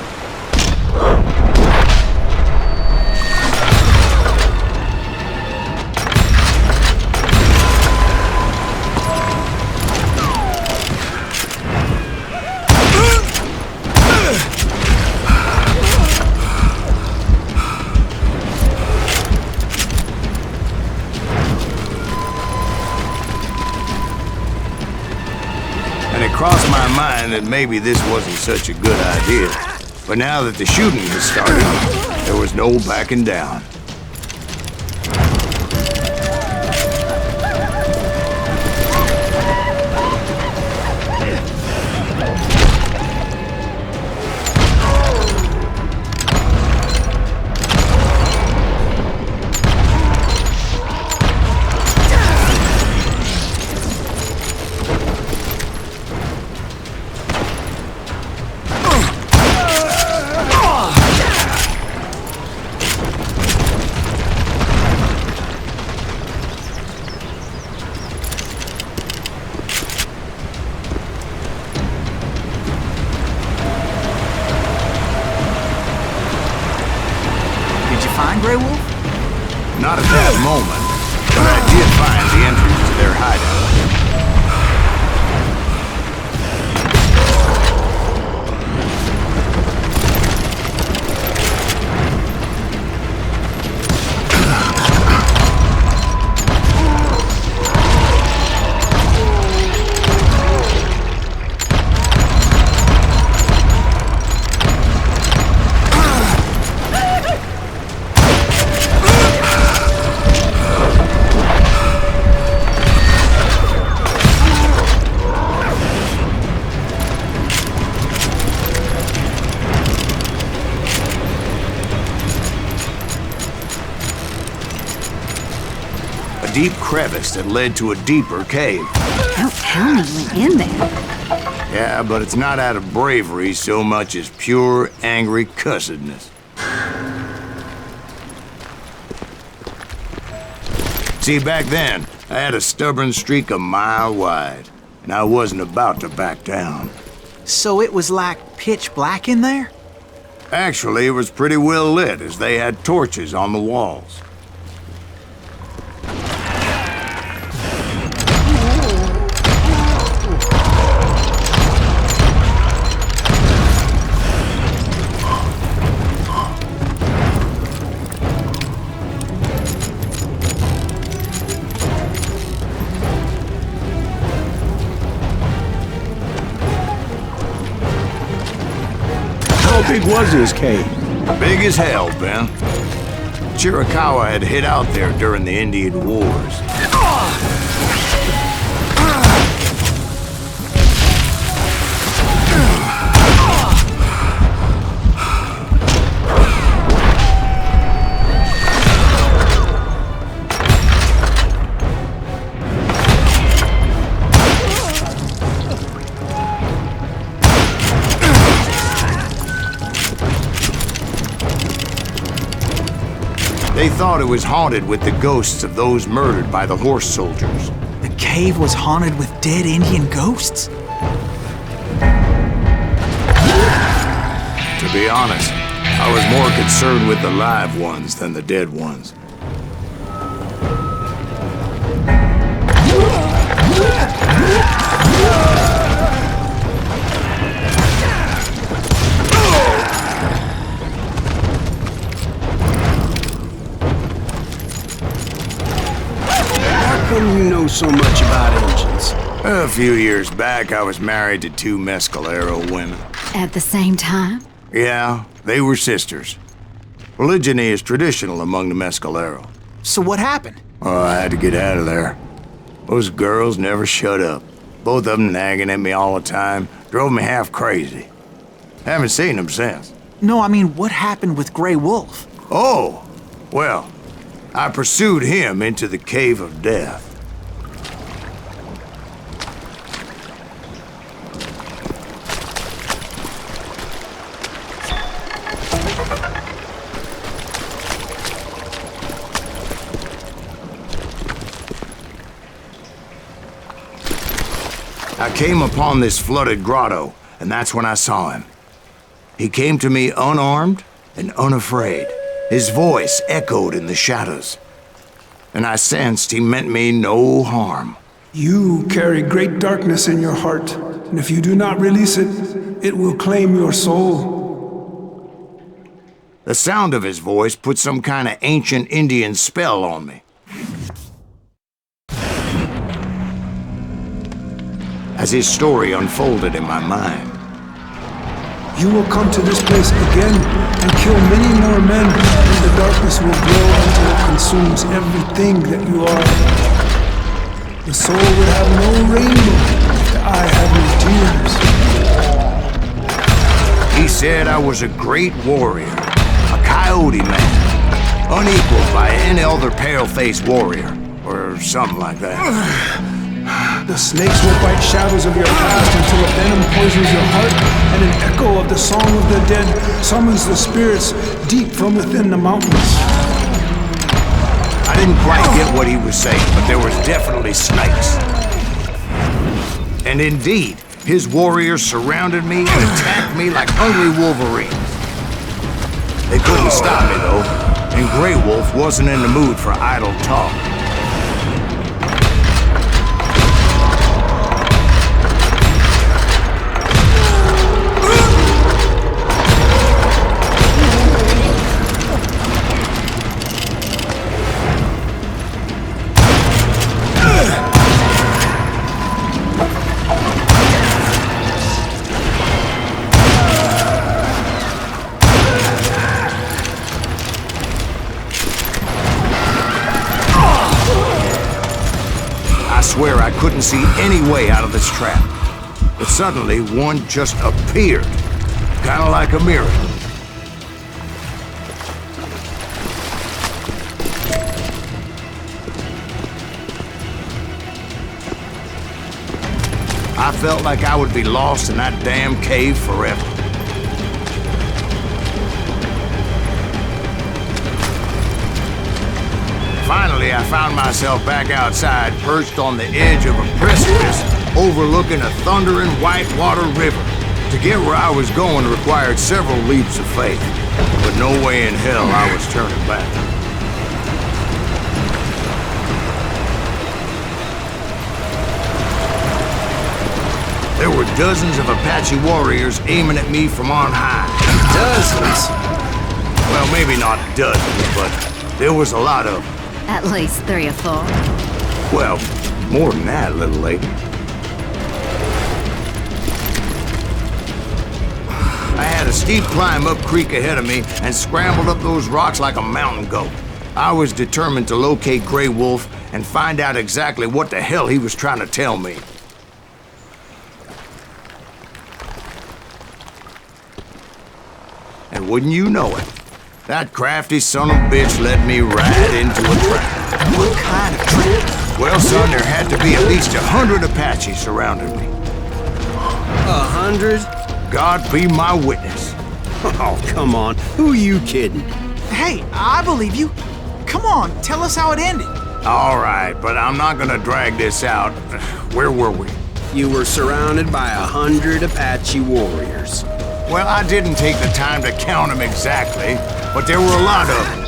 Crossed my mind that maybe this wasn't such a good idea. But now that the shooting had started, there was no backing down. Grey Wolf? Not at that moment, but I did find the entrance to their hideout. Deep crevice that led to a deeper cave. How many went in there? Yeah, but it's not out of bravery so much as pure, angry cussedness. See, back then, I had a stubborn streak a mile wide, and I wasn't about to back down. So it was like pitch black in there? Actually, it was pretty well lit, as they had torches on the walls. big was this cave? Big as hell, Ben. Chiricahua had hid out there during the Indian Wars. They thought it was haunted with the ghosts of those murdered by the horse soldiers. The cave was haunted with dead Indian ghosts? To be honest, I was more concerned with the live ones than the dead ones. How come you know so much about engines? A few years back, I was married to two Mescalero women. At the same time? Yeah, they were sisters. Polygyny is traditional among the Mescalero. So what happened? Oh, I had to get out of there. Those girls never shut up. Both of them nagging at me all the time. Drove me half crazy. Haven't seen them since. No, I mean, what happened with Grey Wolf? Oh, well, I pursued him into the Cave of Death. I came upon this flooded grotto, and that's when I saw him. He came to me unarmed and unafraid. His voice echoed in the shadows, and I sensed he meant me no harm. You carry great darkness in your heart, and if you do not release it, it will claim your soul. The sound of his voice put some kind of ancient Indian spell on me. As his story unfolded in my mind, You will come to this place again and kill many more men, and the darkness will grow until it consumes everything that you are. The soul would have no rainbow if the eye had no tears. he said I was a great warrior, a coyote man, unequaled by any other pale-faced warrior, or something like that. The snakes will bite shadows of your past until a venom poisons your heart, and an echo of the song of the dead summons the spirits deep from within the mountains. I didn't quite get what he was saying, but there was definitely snakes. And indeed, his warriors surrounded me and attacked me like hungry wolverines. They couldn't stop me, though, and Grey Wolf wasn't in the mood for idle talk. I swear I couldn't see any way out of this trap. But suddenly, one just appeared. Kind of like a miracle. I felt like I would be lost in that damn cave forever. Finally, I found myself back outside, perched on the edge of a precipice, overlooking a thundering whitewater river. To get where I was going required several leaps of faith, but no way in hell I was turning back. There were dozens of Apache warriors aiming at me from on high. Dozens? Well, maybe not dozens, but there was a lot of them. At least 3 or 4. Well, more than that, little lady. I had a steep climb up creek ahead of me and scrambled up those rocks like a mountain goat. I was determined to locate Grey Wolf and find out exactly what the hell he was trying to tell me. And wouldn't you know it, that crafty son of a bitch led me right into a trap. What kind of trap? Well, son, there had to be at least 100 Apaches surrounding me. 100? God be my witness. Oh, come on. Who are you kidding? Hey, I believe you. Come on, tell us how it ended. All right, but I'm not gonna drag this out. Where were we? You were surrounded by 100 Apache warriors. Well, I didn't take the time to count them exactly, but there were a lot of them.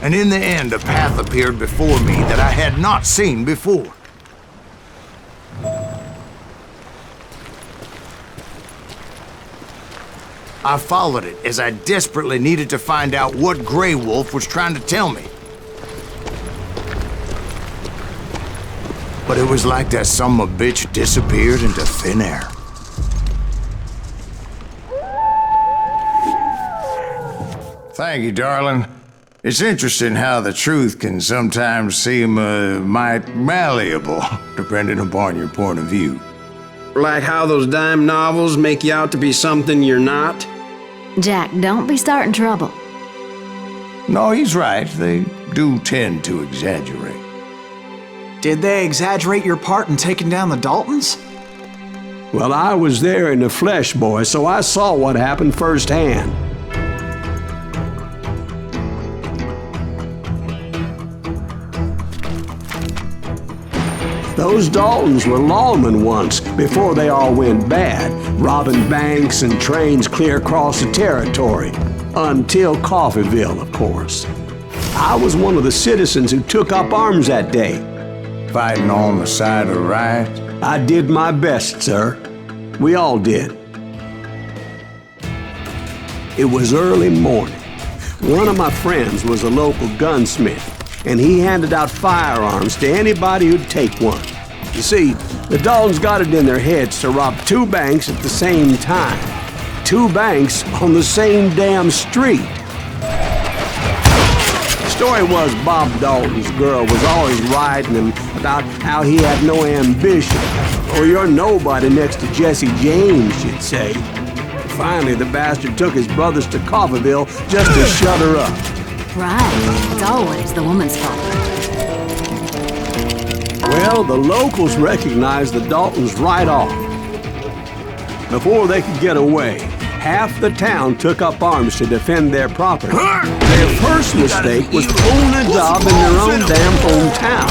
And in the end, a path appeared before me that I had not seen before. I followed it as I desperately needed to find out what Grey Wolf was trying to tell me. But it was like that son of a bitch disappeared into thin air. Thank you, darling. It's interesting how the truth can sometimes seem might malleable, depending upon your point of view. Like how those dime novels make you out to be something you're not? Jack, don't be starting trouble. No, he's right. They do tend to exaggerate. Did they exaggerate your part in taking down the Daltons? Well, I was there in the flesh, boy, so I saw what happened firsthand. Those Daltons were lawmen once, before they all went bad, robbing banks and trains clear across the territory. Until Coffeeville, of course. I was one of the citizens who took up arms that day. Fighting on the side of right? I did my best, sir. We all did. It was early morning. One of my friends was a local gunsmith, and he handed out firearms to anybody who'd take one. You see, the Daltons got it in their heads to rob 2 banks at the same time. 2 banks on the same damn street. The story was Bob Dalton's girl was always writing him about how he had no ambition. Or you're nobody next to Jesse James, she'd say. Finally, the bastard took his brothers to Coffeeville just to shut her up. Right. It's always the woman's fault. Well, the locals recognized the Daltons right off. Before they could get away, half the town took up arms to defend their property. Their first mistake was pulling a job in their own damn hometown.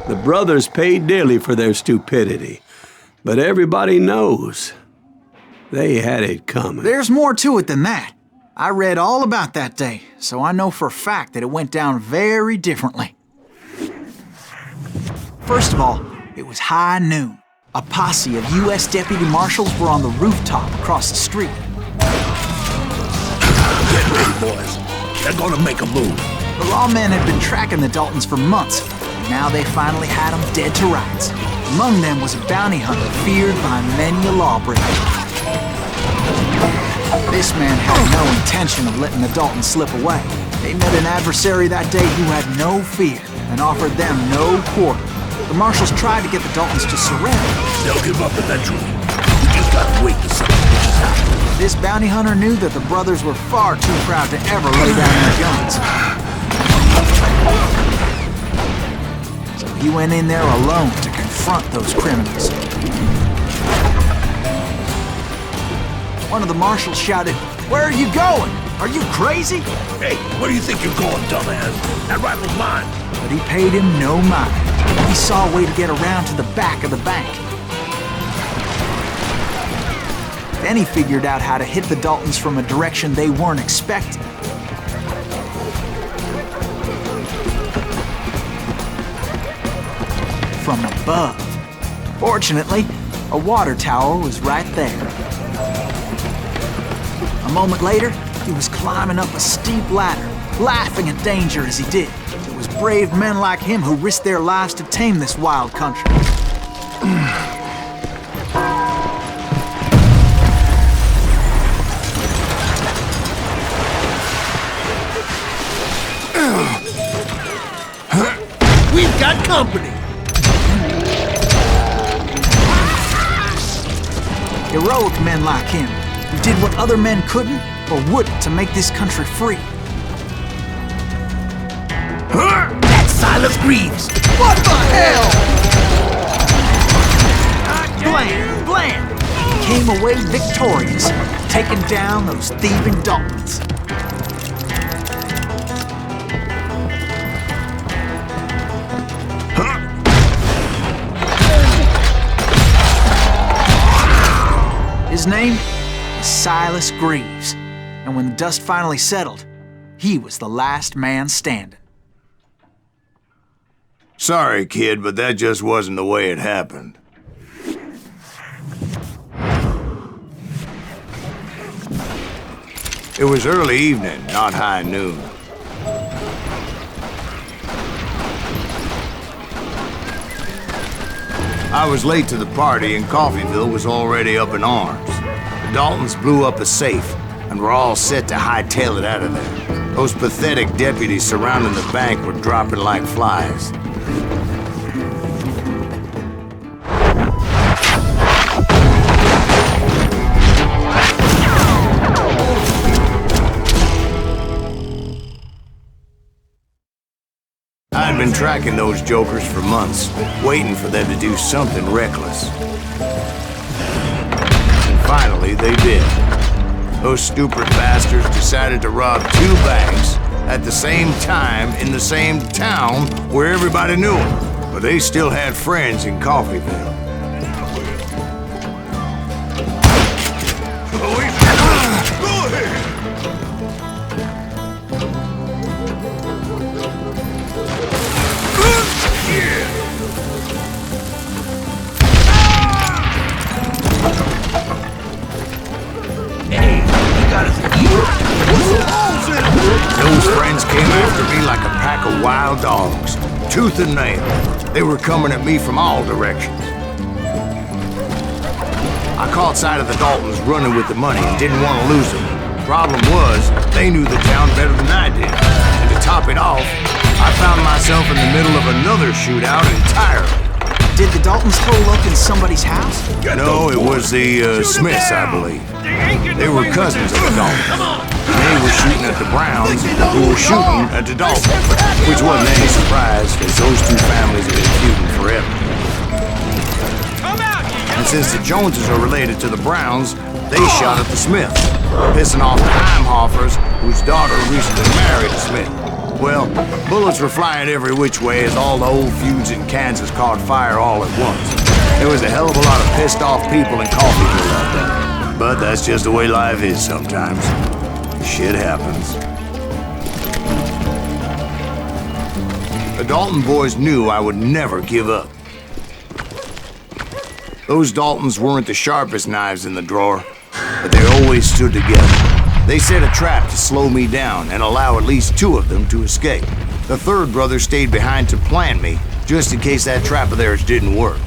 The brothers paid dearly for their stupidity, but everybody knows they had it coming. There's more to it than that. I read all about that day, so I know for a fact that it went down very differently. First of all, it was high noon. A posse of U.S. deputy marshals were on the rooftop across the street. Get ready, boys. They're gonna make a move. The lawmen had been tracking the Daltons for months, and now they finally had them dead to rights. Among them was a bounty hunter feared by many a lawbreaker. This man had no intention of letting the Daltons slip away. They met an adversary that day who had no fear and offered them no quarter. The marshals tried to get the Daltons to surrender. They'll give up eventually. We just gotta wait to see what bitches out. This bounty hunter knew that the brothers were far too proud to ever lay down their guns. So he went in there alone to confront those criminals. One of the marshals shouted, "Where are you going? Are you crazy?" Hey, where do you think you're going, dumbass? That rifle's mine. But he paid him no mind. He saw a way to get around to the back of the bank. Then he figured out how to hit the Daltons from a direction they weren't expecting. above. Fortunately, a water tower was right there. A moment later, he was climbing up a steep ladder, laughing at danger as he did. It was brave men like him who risked their lives to tame this wild country. We've got company! Heroic men like him, who did what other men couldn't or wouldn't to make this country free. That's Silas Greaves! What the hell? Blam! Blam! He came away victorious, taking down those thieving Daltons. His name was Silas Greaves, and when the dust finally settled, he was the last man standing. Sorry, kid, but that just wasn't the way it happened. It was early evening, not high noon. I was late to the party and Coffeyville was already up in arms. The Daltons blew up a safe and were all set to hightail it out of there. Those pathetic deputies surrounding the bank were dropping like flies. I'd been tracking those jokers for months, waiting for them to do something reckless. And finally, they did. Those stupid bastards decided to rob 2 banks at the same time in the same town where everybody knew them. But they still had friends in Coffeyville. Those friends came after me like a pack of wild dogs, tooth and nail. They were coming at me from all directions. I caught sight of the Daltons running with the money and didn't want to lose them. Problem was, they knew the town better than I did. And to top it off, I found myself in the middle of another shootout entirely. Did the Daltons hole up in somebody's house? No, it was the Smiths, I believe. They were cousins of the Daltons. They were shooting at the Browns, who were shooting at the Daltons. Which wasn't any surprise, because those 2 families have been feuding forever. And since the Joneses are related to the Browns, they shot at the Smiths, pissing off the Heimhoffers, whose daughter recently married a Smith. Well, bullets were flying every which way as all the old feuds in Kansas caught fire all at once. There was a hell of a lot of pissed off people in Coffeyville that day. But that's just the way life is sometimes. Shit happens. The Dalton boys knew I would never give up. Those Daltons weren't the sharpest knives in the drawer, but they always stood together. They set a trap to slow me down and allow at least 2 of them to escape. The 3rd brother stayed behind to plant me, just in case that trap of theirs didn't work.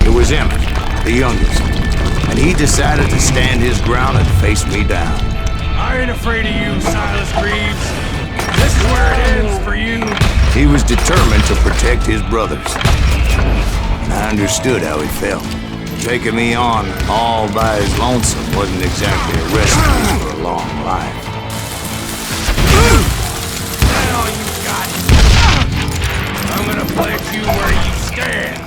It was Emmett, the youngest, and he decided to stand his ground and face me down. I ain't afraid of you, Silas Greaves. This is where it ends for you. He was determined to protect his brothers. And I understood how he felt. Taking me on all by his lonesome wasn't exactly a recipe for a long life. Now you got it. I'm gonna plant you where you stand.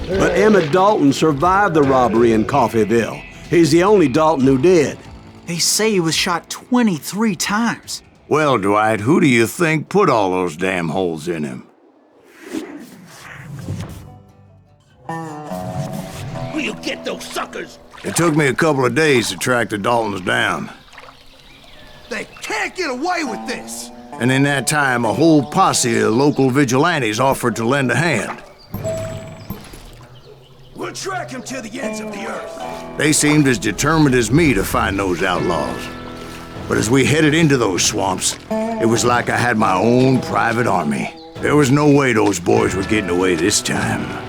But Emmett Dalton survived the robbery in Coffeyville. He's the only Dalton who did. They say he was shot 23 times. Well, Dwight, who do you think put all those damn holes in him? We'll get those suckers! It took me a couple of days to track the Daltons down. They can't get away with this! And in that time, a whole posse of local vigilantes offered to lend a hand. We'll track him to the ends of the earth. They seemed as determined as me to find those outlaws. But as we headed into those swamps, it was like I had my own private army. There was no way those boys were getting away this time.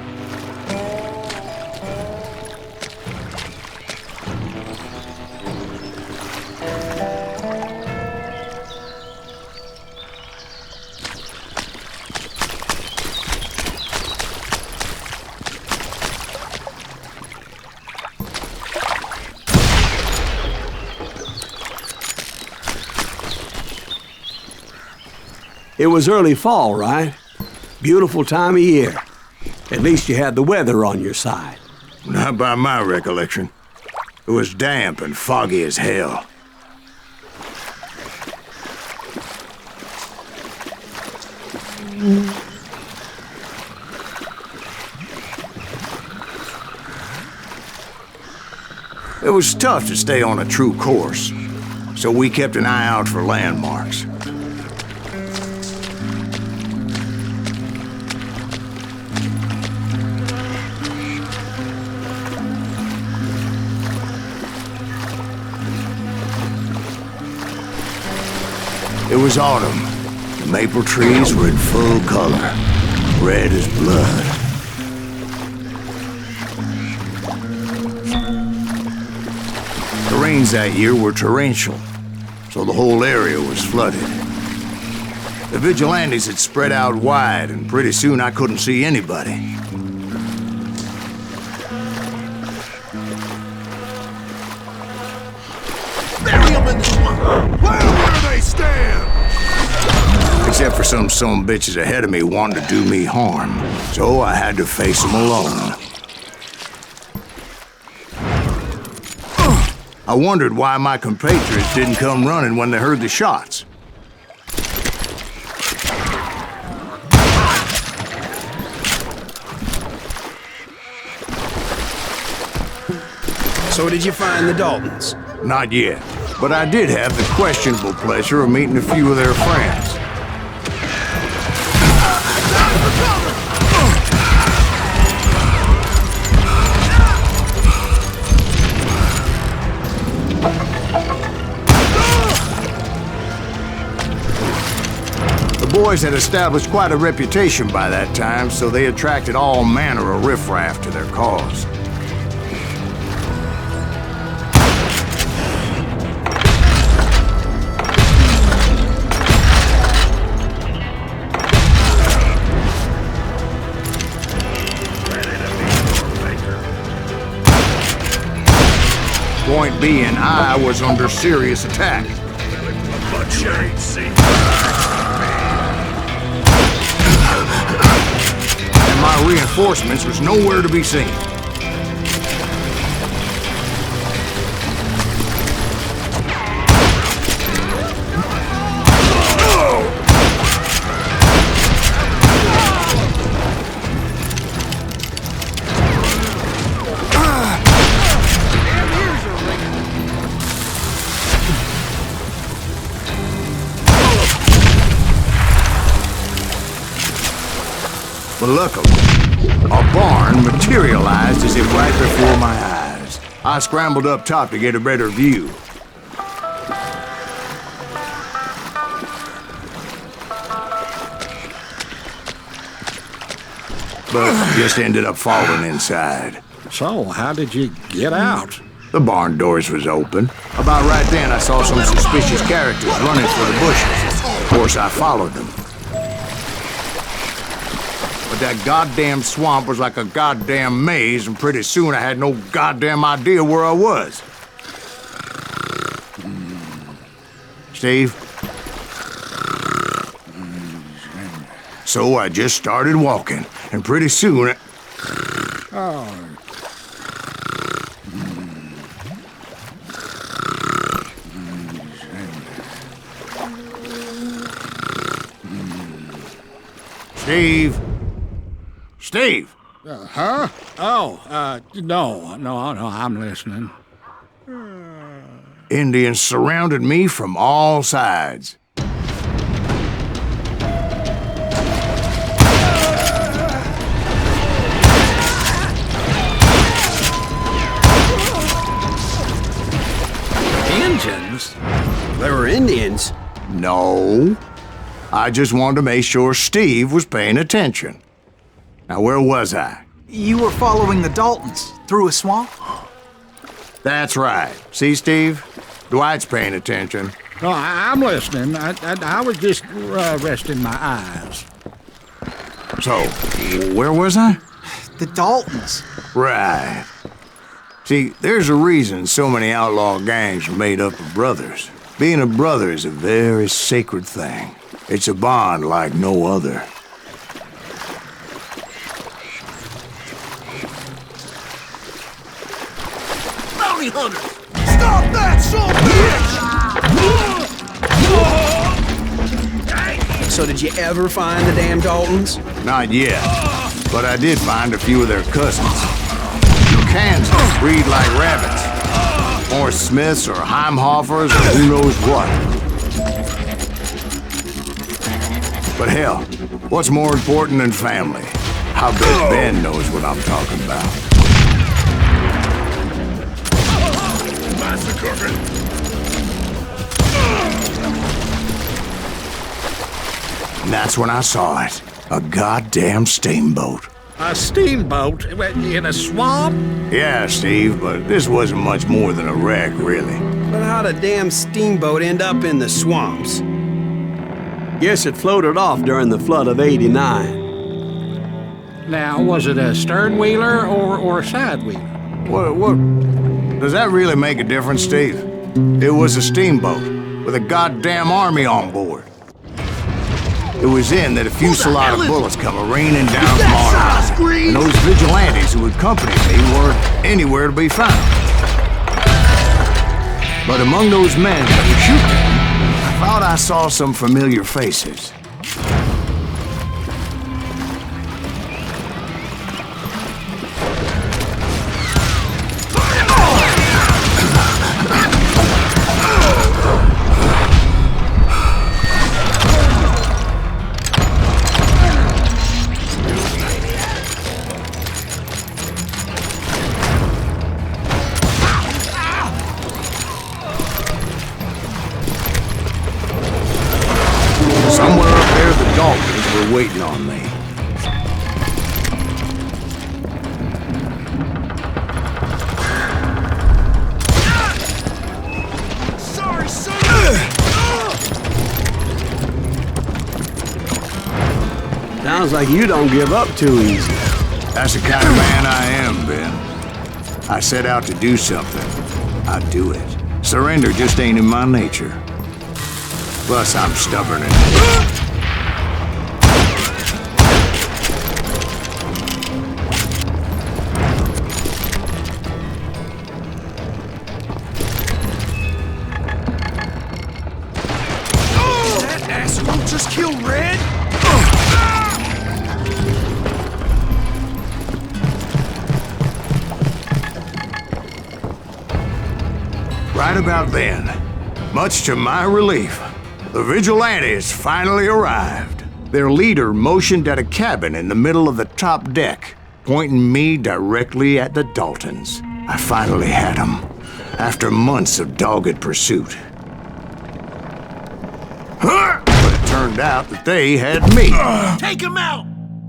It was early fall, right? Beautiful time of year. At least you had the weather on your side. Not by my recollection. It was damp and foggy as hell. It was tough to stay on a true course, so we kept an eye out for landmarks. It was autumn. The maple trees were in full color, red as blood. The rains that year were torrential, so the whole area was flooded. The vigilantes had spread out wide, and pretty soon I couldn't see anybody. Bury them in the swamp! Let them where they stand! Except for some bitches ahead of me wanting to do me harm, so I had to face them alone. I wondered why my compatriots didn't come running when they heard the shots. So did you find the Daltons? Not yet, but I did have the questionable pleasure of meeting a few of their friends. The boys had established quite a reputation by that time, so they attracted all manner of riffraff to their cause. Point being, I was under serious attack. But you ain't seen And my reinforcements was nowhere to be seen. But luckily, a barn materialized as if right before my eyes. I scrambled up top to get a better view. But just ended up falling inside. So, how did you get out? The barn doors was open. About right then, I saw some suspicious characters running for the bushes. Of course, I followed them. But that goddamn swamp was like a goddamn maze, and pretty soon I had no goddamn idea where I was. Steve? So I just started walking, and pretty soon... Steve? Steve! Huh? No, I'm listening. Indians surrounded me from all sides. Indians? There were Indians? No. I just wanted to make sure Steve was paying attention. Now, where was I? You were following the Daltons through a swamp? That's right. See, Steve? Dwight's paying attention. No, I'm listening. I was just resting my eyes. So, where was I? The Daltons. Right. See, there's a reason so many outlaw gangs are made up of brothers. Being a brother is a very sacred thing. It's a bond like no other. Bounty hunter! Stop that, son bitch! So did you ever find the damn Daltons? Not yet, but I did find a few of their cousins. Kansas breed like rabbits. Or Smiths or Heimhoffers or who knows what. But hell, what's more important than family? I bet Ben knows what I'm talking about. And that's when I saw it. A goddamn steamboat. A steamboat in a swamp? Yeah, Steve, but this wasn't much more than a wreck, really. But how'd a damn steamboat end up in the swamps? Guess it floated off during the flood of '89. Now, was it a stern-wheeler or a side-wheeler? What? Does that really make a difference, Steve? It was a steamboat with a goddamn army on board. It was in that a fusillade of bullets come raining down from our house, and those vigilantes who accompanied me weren't anywhere to be found. But among those men that were shooting, I thought I saw some familiar faces. Waiting on me. Sorry, son! Sounds like you don't give up too easy. That's the kind of man I am, Ben. I set out to do something. I do it. Surrender just ain't in my nature. Plus, I'm stubborn and... Just kill Red? Right about then, much to my relief, the vigilantes finally arrived. Their leader motioned at a cabin in the middle of the top deck, pointing me directly at the Daltons. I finally had them, after months of dogged pursuit. Turned out that they had me. Take him out!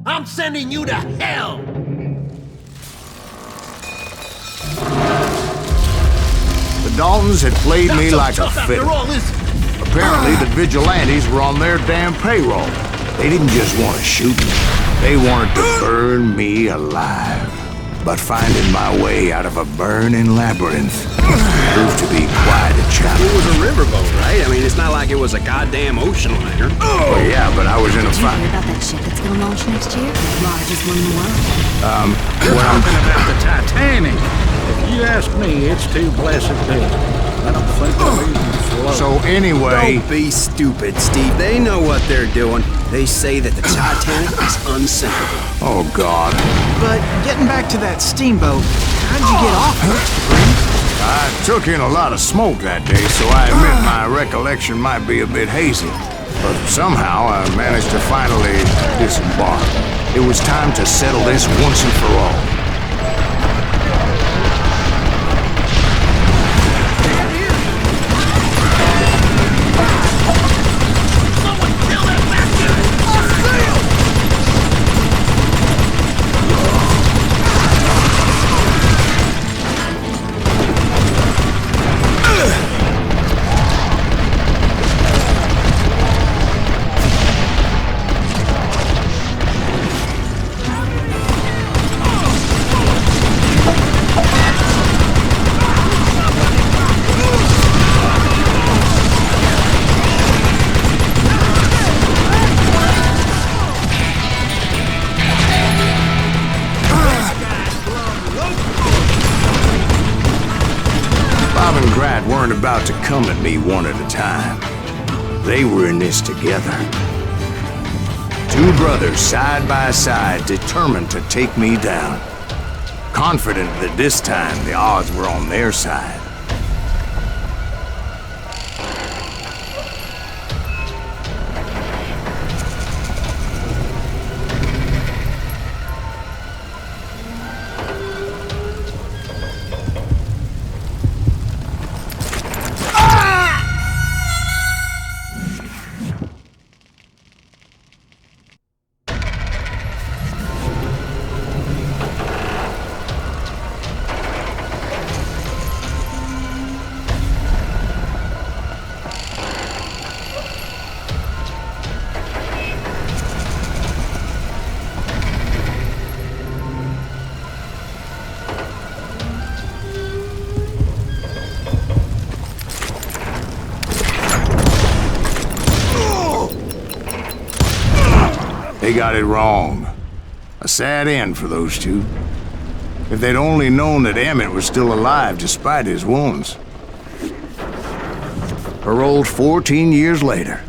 I'm sending you to hell! The Daltons had played me like a fiddle. Apparently, the vigilantes were on their damn payroll. They didn't just want to shoot me. They wanted to burn me alive. But finding my way out of a burning labyrinth proved to be quite a challenge. It was a riverboat, right? I mean, it's not like it was a goddamn ocean liner. Oh, yeah, but I was in a fight. Did you hear about that ship that's gonna launch next year? Largest one in the world. You're talking about the Titanic. If you ask me, it's too blessed big. I don't think they'll even float. So anyway... Don't be stupid, Steve. They know what they're doing. They say that the Titanic is unsinkable. Oh, God. But getting back to that steamboat, how'd you get off it, Mr. Green? I took in a lot of smoke that day, so I admit my recollection might be a bit hazy. But somehow I managed to finally disembark. It was time to settle this once and for all. Weren't about to come at me one at a time. They were in this together. Two brothers side by side, determined to take me down. Confident that this time the odds were on their side. They got it wrong. A sad end for those two. If they'd only known that Emmett was still alive despite his wounds. Paroled 14 years later,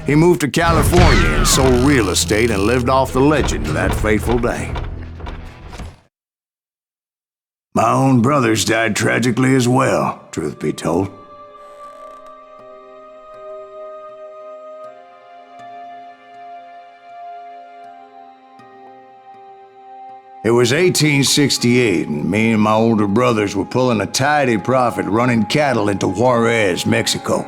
he moved to California and sold real estate and lived off the legend of that fateful day. My own brothers died tragically as well, truth be told. It was 1868, and me and my older brothers were pulling a tidy profit running cattle into Juarez, Mexico.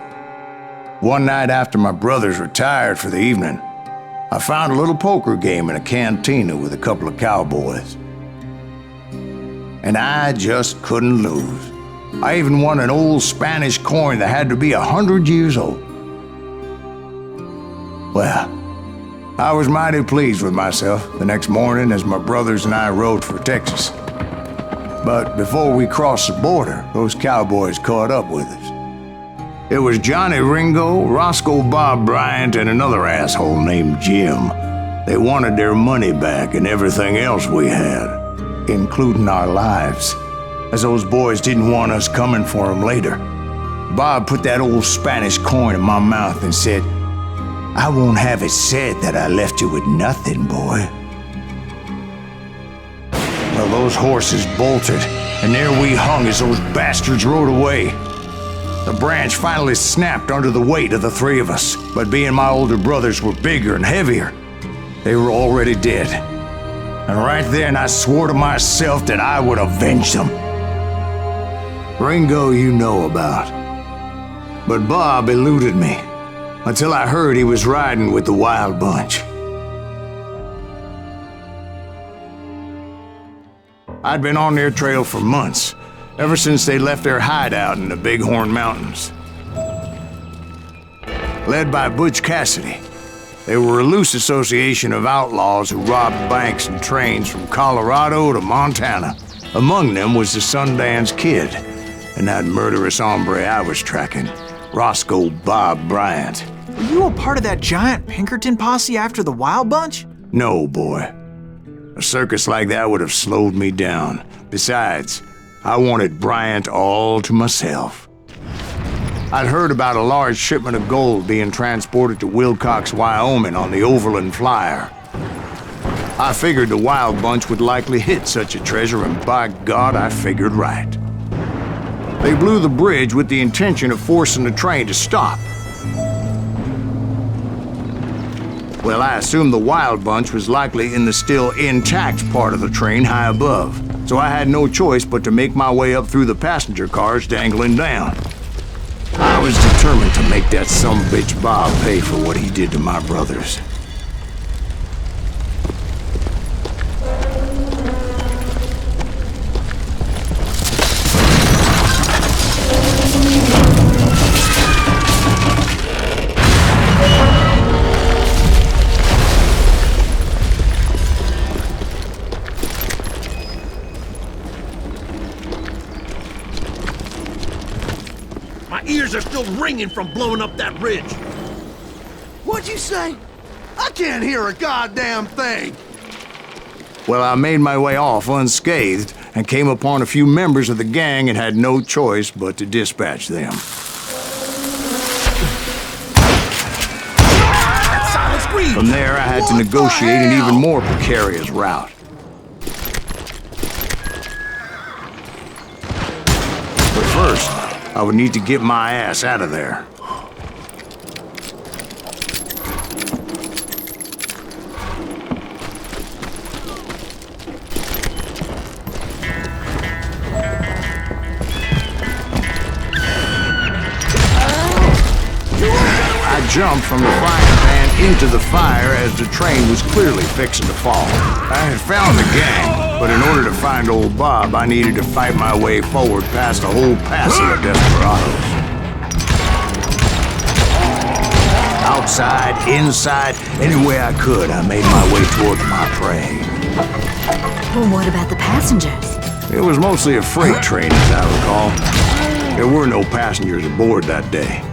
One night after my brothers retired for the evening, I found a little poker game in a cantina with a couple of cowboys. And I just couldn't lose. I even won an old Spanish coin that had to be 100 years old. Well, I was mighty pleased with myself the next morning as my brothers and I rode for Texas. But before we crossed the border, those cowboys caught up with us. It was Johnny Ringo, Roscoe Bob Bryant, and another asshole named Jim. They wanted their money back and everything else we had, including our lives, as those boys didn't want us coming for them later. Bob put that old Spanish coin in my mouth and said, "I won't have it said that I left you with nothing, boy." Well, those horses bolted, and there we hung as those bastards rode away. The branch finally snapped under the weight of the three of us, but being my older brothers were bigger and heavier, they were already dead. And right then I swore to myself that I would avenge them. Ringo you know about, but Bob eluded me. Until I heard he was riding with the Wild Bunch. I'd been on their trail for months, ever since they left their hideout in the Bighorn Mountains. Led by Butch Cassidy, they were a loose association of outlaws who robbed banks and trains from Colorado to Montana. Among them was the Sundance Kid, and that murderous hombre I was tracking, Roscoe Bob Bryant. Were you a part of that giant Pinkerton posse after the Wild Bunch? No, boy. A circus like that would have slowed me down. Besides, I wanted Bryant all to myself. I'd heard about a large shipment of gold being transported to Wilcox, Wyoming on the Overland Flyer. I figured the Wild Bunch would likely hit such a treasure, and by God, I figured right. They blew the bridge with the intention of forcing the train to stop. Well, I assumed the Wild Bunch was likely in the still intact part of the train high above, so I had no choice but to make my way up through the passenger cars dangling down. I was determined to make that sumbitch Bob pay for what he did to my brothers. Ears are still ringing from blowing up that ridge. What'd you say? I can't hear a goddamn thing. Well, I made my way off unscathed and came upon a few members of the gang and had no choice but to dispatch them. From there, I had to negotiate an even more precarious route. But first, I would need to get my ass out of there. I jumped from the frying pan into the fire as the train was clearly fixing to fall. I had found the gang, but in order to find old Bob, I needed to fight my way forward past a whole passel of desperados. Outside, inside, any way I could, I made my way towards my prey. Well, what about the passengers? It was mostly a freight train, as I recall. There were no passengers aboard that day.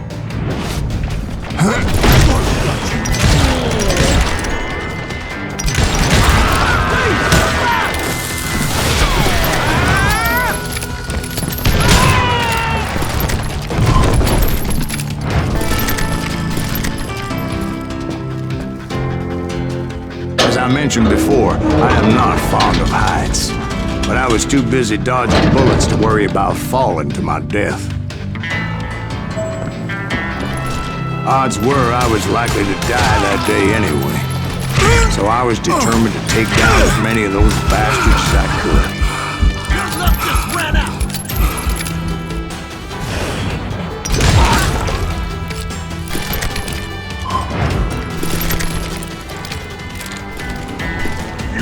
As I mentioned before, I am not fond of heights, but I was too busy dodging bullets to worry about falling to my death. Odds were I was likely to die that day anyway, so I was determined to take down as many of those bastards as I could. Your luck just ran out.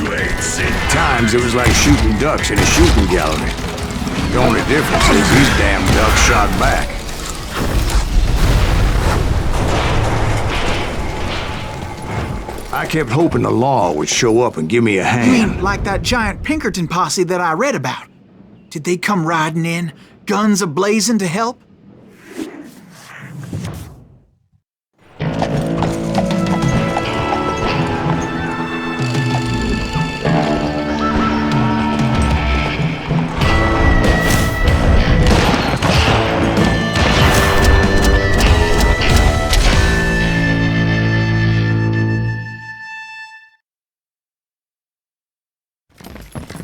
You ain't seen. At times it was like shooting ducks in a shooting gallery. The only difference is these damn ducks shot back. I kept hoping the law would show up and give me a You hand. mean like that giant Pinkerton posse that I read about? Did they come riding in, guns a-blazing to help?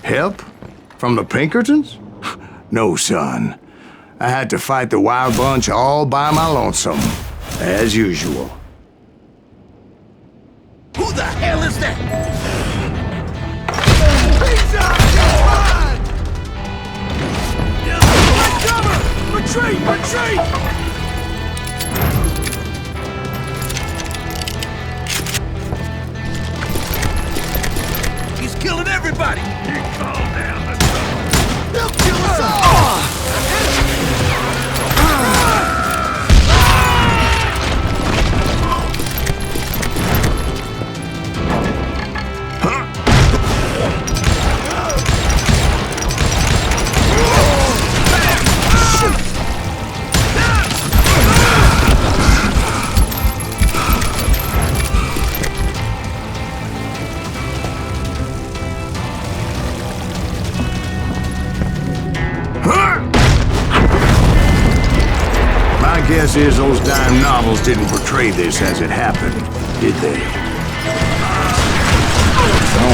Help? From the Pinkertons? No, son. I had to fight the Wild Bunch all by my lonesome, as usual. Who the hell is that? He's out! Run! Retreat! Retreat! He's killing everybody! He called down the trouble. They'll kill us all! guess is those dime novels didn't portray this as it happened, did they?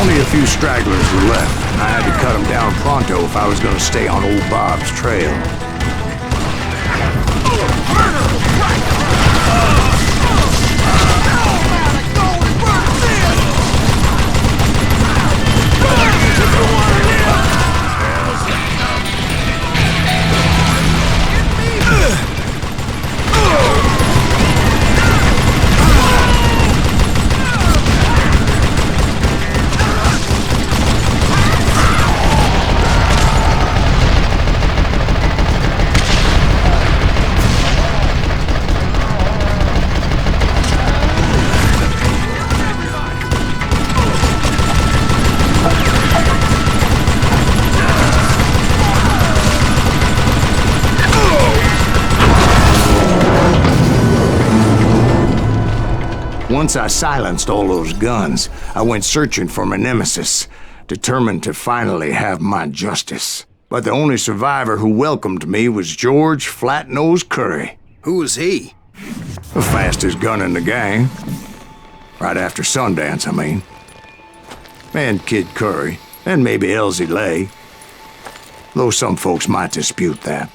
Only a few stragglers were left, and I had to cut them down pronto if I was going to stay on old Bob's trail. Once I silenced all those guns, I went searching for my nemesis, determined to finally have my justice. But the only survivor who welcomed me was George Flat-Nosed Curry. Who was he? The fastest gun in the gang. Right after Sundance, I mean. And Kid Curry, and maybe Elsie Lay. Though some folks might dispute that.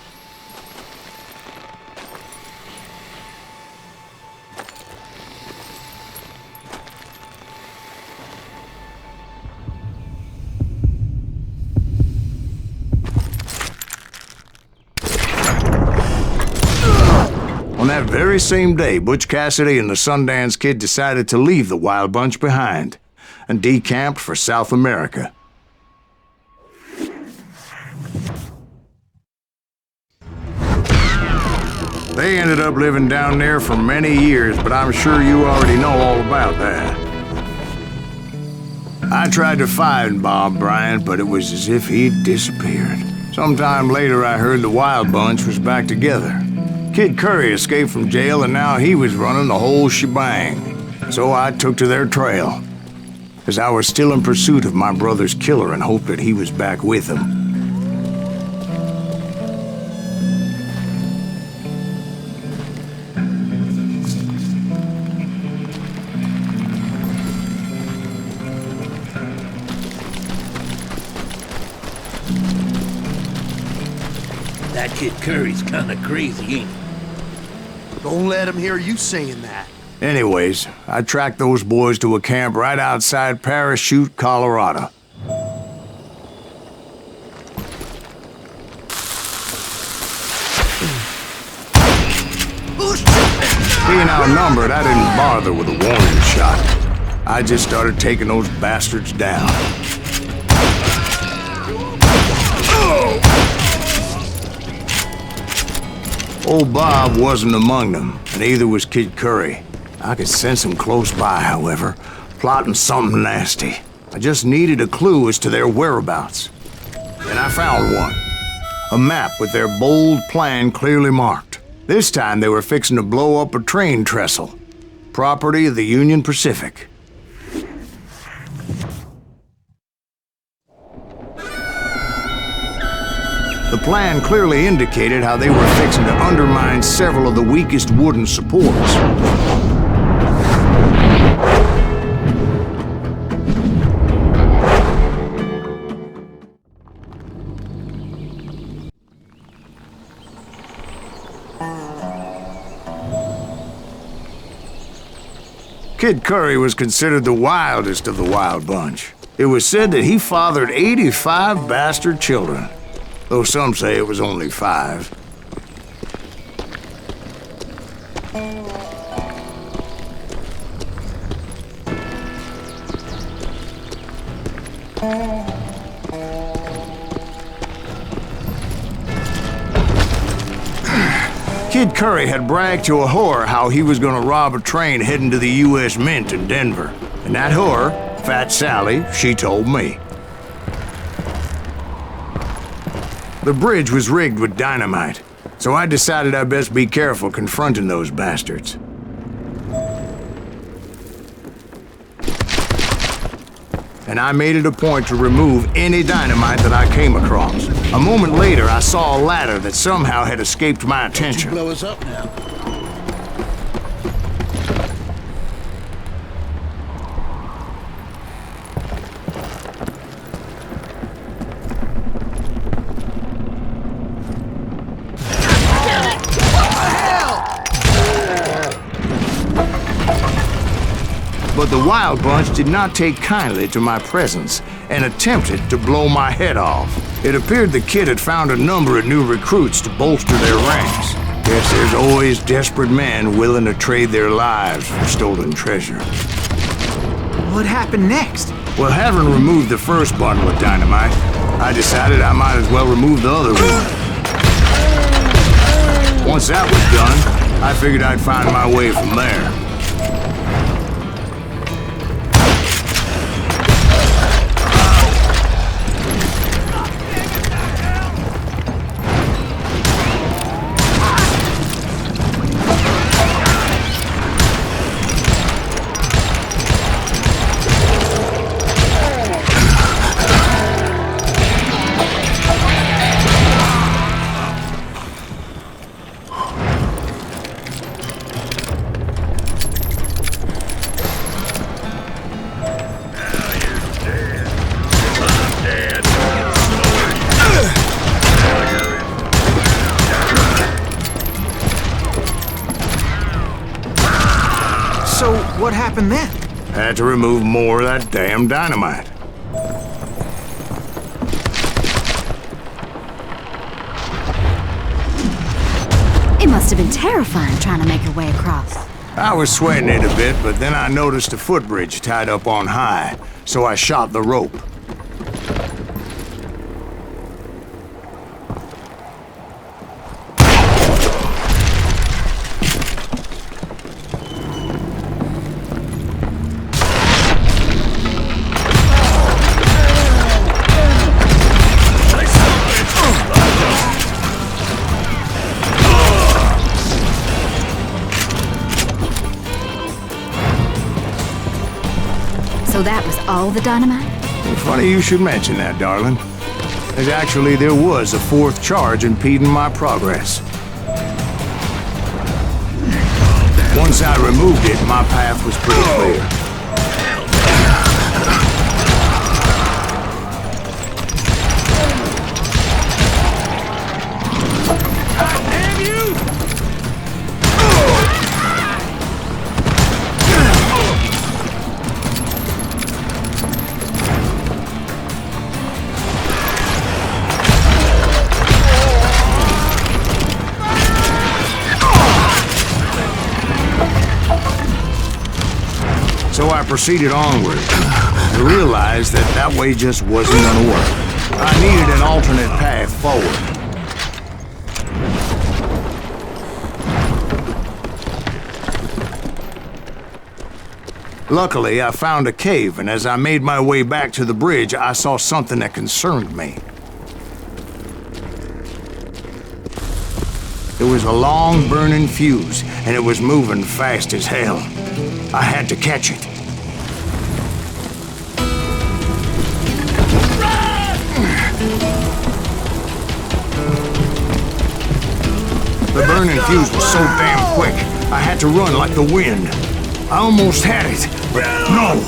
On that very same day, Butch Cassidy and the Sundance Kid decided to leave the Wild Bunch behind and decamped for South America. They ended up living down there for many years, but I'm sure you already know all about that. I tried to find Bob Bryant, but it was as if he'd disappeared. Sometime later, I heard the Wild Bunch was back together. Kid Curry escaped from jail, and now he was running the whole shebang. So I took to their trail, as I was still in pursuit of my brother's killer and hoped that he was back with him. That Kid Curry's kinda crazy, ain't he? Don't let him hear you saying that. Anyways, I tracked those boys to a camp right outside Parachute, Colorado. Being outnumbered, I didn't bother with a warning shot. I just started taking those bastards down. Old Bob wasn't among them, and neither was Kid Curry. I could sense him close by, however, plotting something nasty. I just needed a clue as to their whereabouts. And I found one. A map with their bold plan clearly marked. This time they were fixing to blow up a train trestle. Property of the Union Pacific. The plan clearly indicated how they were fixing to undermine several of the weakest wooden supports. Kid Curry was considered the wildest of the Wild Bunch. It was said that he fathered 85 bastard children, though some say it was only 5. Kid Curry had bragged to a whore how he was gonna rob a train heading to the U.S. Mint in Denver. And that whore, Fat Sally, she told me. The bridge was rigged with dynamite, so I decided I'd best be careful confronting those bastards. And I made it a point to remove any dynamite that I came across. A moment later, I saw a ladder that somehow had escaped my attention. Blow us up now. But the Wild Bunch did not take kindly to my presence and attempted to blow my head off. It appeared the kid had found a number of new recruits to bolster their ranks. Guess there's always desperate men willing to trade their lives for stolen treasure. What happened next? Well, having removed the first bundle of dynamite, I decided I might as well remove the other one. Once that was done, I figured I'd find my way from there. So, what happened then? Had to remove more of that damn dynamite. It must have been terrifying trying to make your way across. I was sweating it a bit, but then I noticed a footbridge tied up on high, so I shot the rope. So that was all the dynamite? Funny you should mention that, darling. There was a fourth charge impeding my progress. Once I removed it, my path was pretty clear. So I proceeded onward. I realized that that way just wasn't gonna work. I needed an alternate path forward. Luckily, I found a cave, and as I made my way back to the bridge, I saw something that concerned me. It was a long burning fuse, and it was moving fast as hell. I had to catch it. The burning fuse was so damn quick, I had to run like the wind. I almost had it, but no.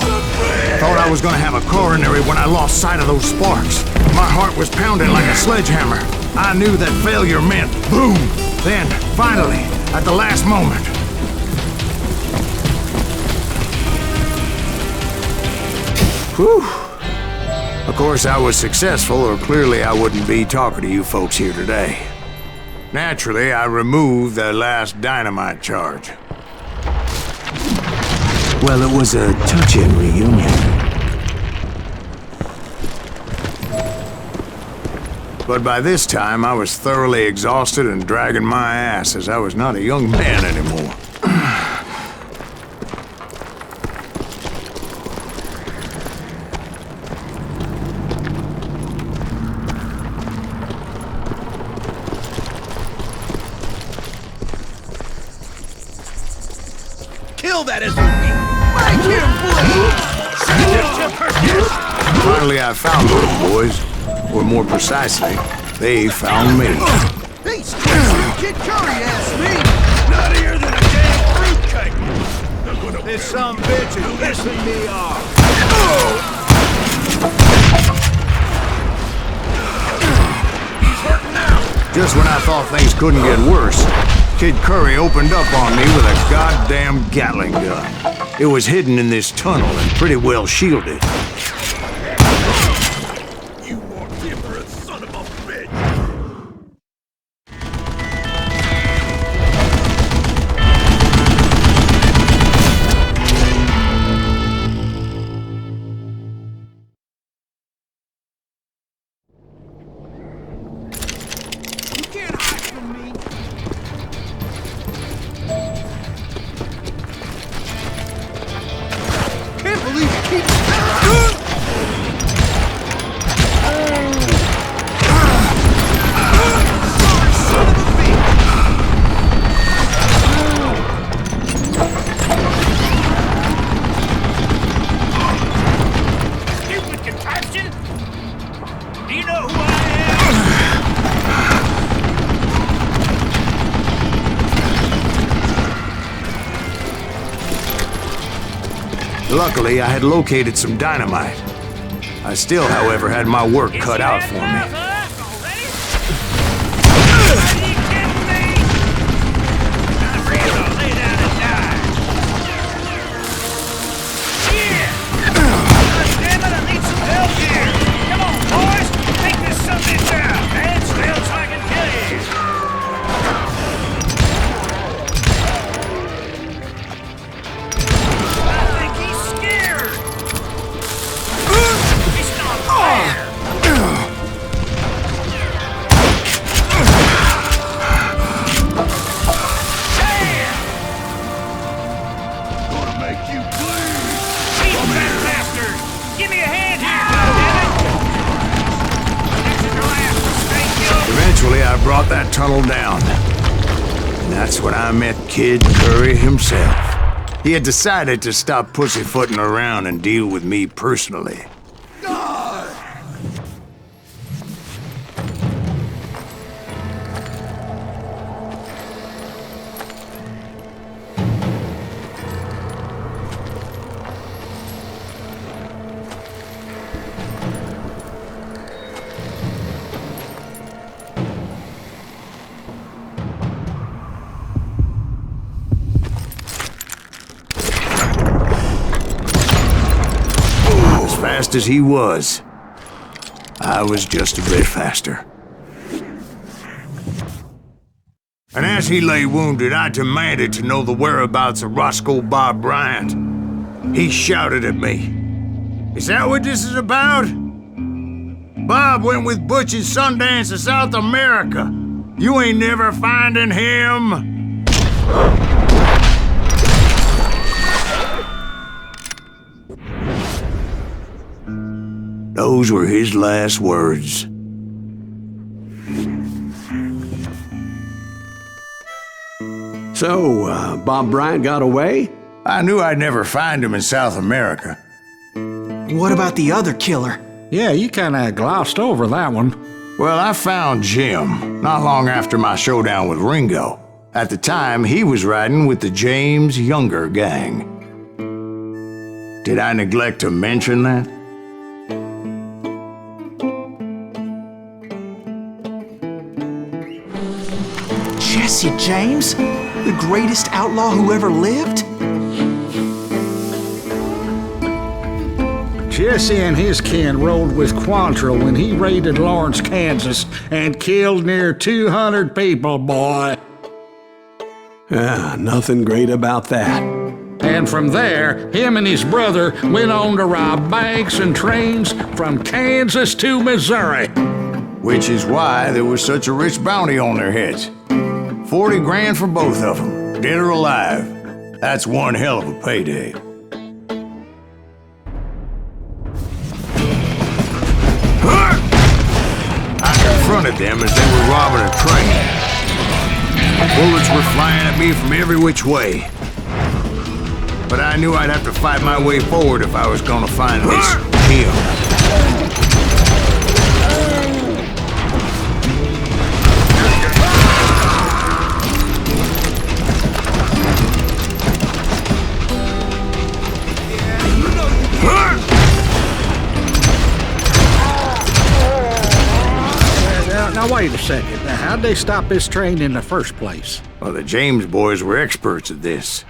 Thought I was gonna have a coronary when I lost sight of those sparks. My heart was pounding like a sledgehammer. I knew that failure meant boom. Then, finally, at the last moment, whew. Of course, I was successful, or clearly I wouldn't be talking to you folks here today. Naturally, I removed the last dynamite charge. Well, it was a touching reunion. But by this time, I was thoroughly exhausted and dragging my ass, as I was not a young man anymore. Kill that SOB! Make him bleed! Send him to perdition! Finally, I found those boys. Or more precisely, they found me. These Kid Curry asked me! Nuttier than a damn fruitcake! This some bitch is pissing me off! He's hurting now! Just when I thought things couldn't get worse, Kid Curry opened up on me with a goddamn Gatling gun. It was hidden in this tunnel and pretty well shielded. You want him or a son of a bitch? You can't hide from me. Can't believe you keep... Stupid contraption! Do you know who I am? Luckily, I had located some dynamite. I still, however, had my work cut out for me. Eventually, I brought that tunnel down. And that's when I met Kid Curry himself. He had decided to stop pussyfooting around and deal with me personally. Fast as he was, I was just a bit faster. And as he lay wounded, I demanded to know the whereabouts of Roscoe Bob Bryant. He shouted at me, "Is that what this is about? Bob went with Butch and Sundance to South America. You ain't never finding him." Those were his last words. So, Bob Bryant got away? I knew I'd never find him in South America. What about the other killer? Yeah, you kinda glossed over that one. Well, I found Jim not long after my showdown with Ringo. At the time, he was riding with the James Younger gang. Did I neglect to mention that? Jesse James? The greatest outlaw who ever lived? Jesse and his kin rode with Quantrill when he raided Lawrence, Kansas, and killed near 200 people, boy. Nothing great about that. And from there, him and his brother went on to rob banks and trains from Kansas to Missouri. Which is why there was such a rich bounty on their heads. 40 grand for both of them, dead or alive. That's one hell of a payday. I confronted them as they were robbing a train. Bullets were flying at me from every which way. But I knew I'd have to fight my way forward if I was gonna find this Jim. Now wait a second. How'd they stop this train in the first place? Well, the James boys were experts at this.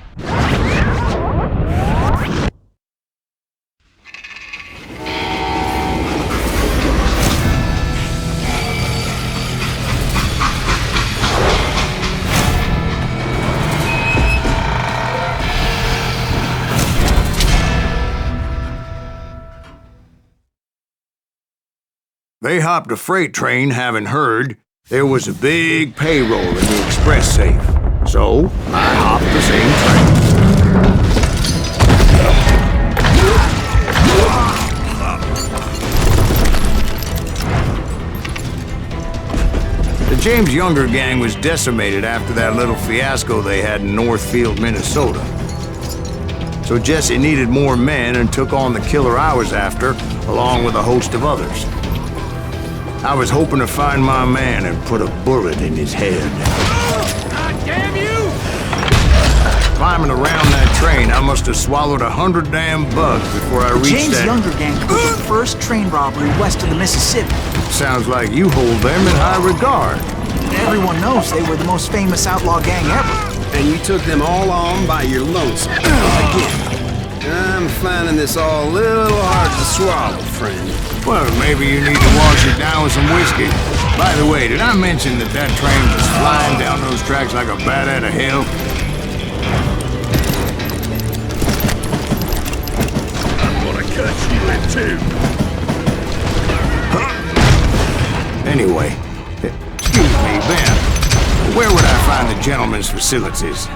They hopped a freight train having heard there was a big payroll in the express safe. So, I hopped the same train. The James Younger gang was decimated after that little fiasco they had in Northfield, Minnesota. So Jesse needed more men and took on the killer I was after, along with a host of others. I was hoping to find my man and put a bullet in his head. God damn you! Climbing around that train, I must have swallowed 100 damn bugs before I reached James that... Younger gang committed the first train robbery west of the Mississippi. Sounds like you hold them in high regard. Everyone knows they were the most famous outlaw gang ever. And you took them all on by your lonesome. Again, I'm finding this all a little hard to swallow, friend. Well, maybe you need to wash it down with some whiskey. By the way, did I mention that train was flying down those tracks like a bat out of hell? I'm gonna cut you in two. Anyway, excuse me, Ben. Where would I find the gentleman's facilities?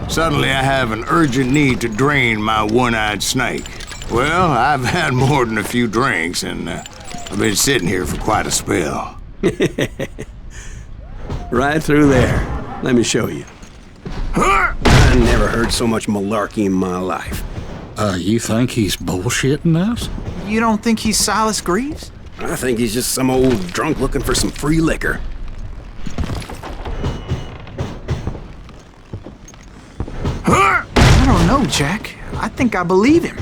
Suddenly I have an urgent need to drain my one-eyed snake. Well, I've had more than a few drinks, and I've been sitting here for quite a spell. Right through there. Let me show you. I never heard so much malarkey in my life. You think he's bullshitting us? You don't think he's Silas Greaves? I think he's just some old drunk looking for some free liquor. I don't know, Jack. I think I believe him.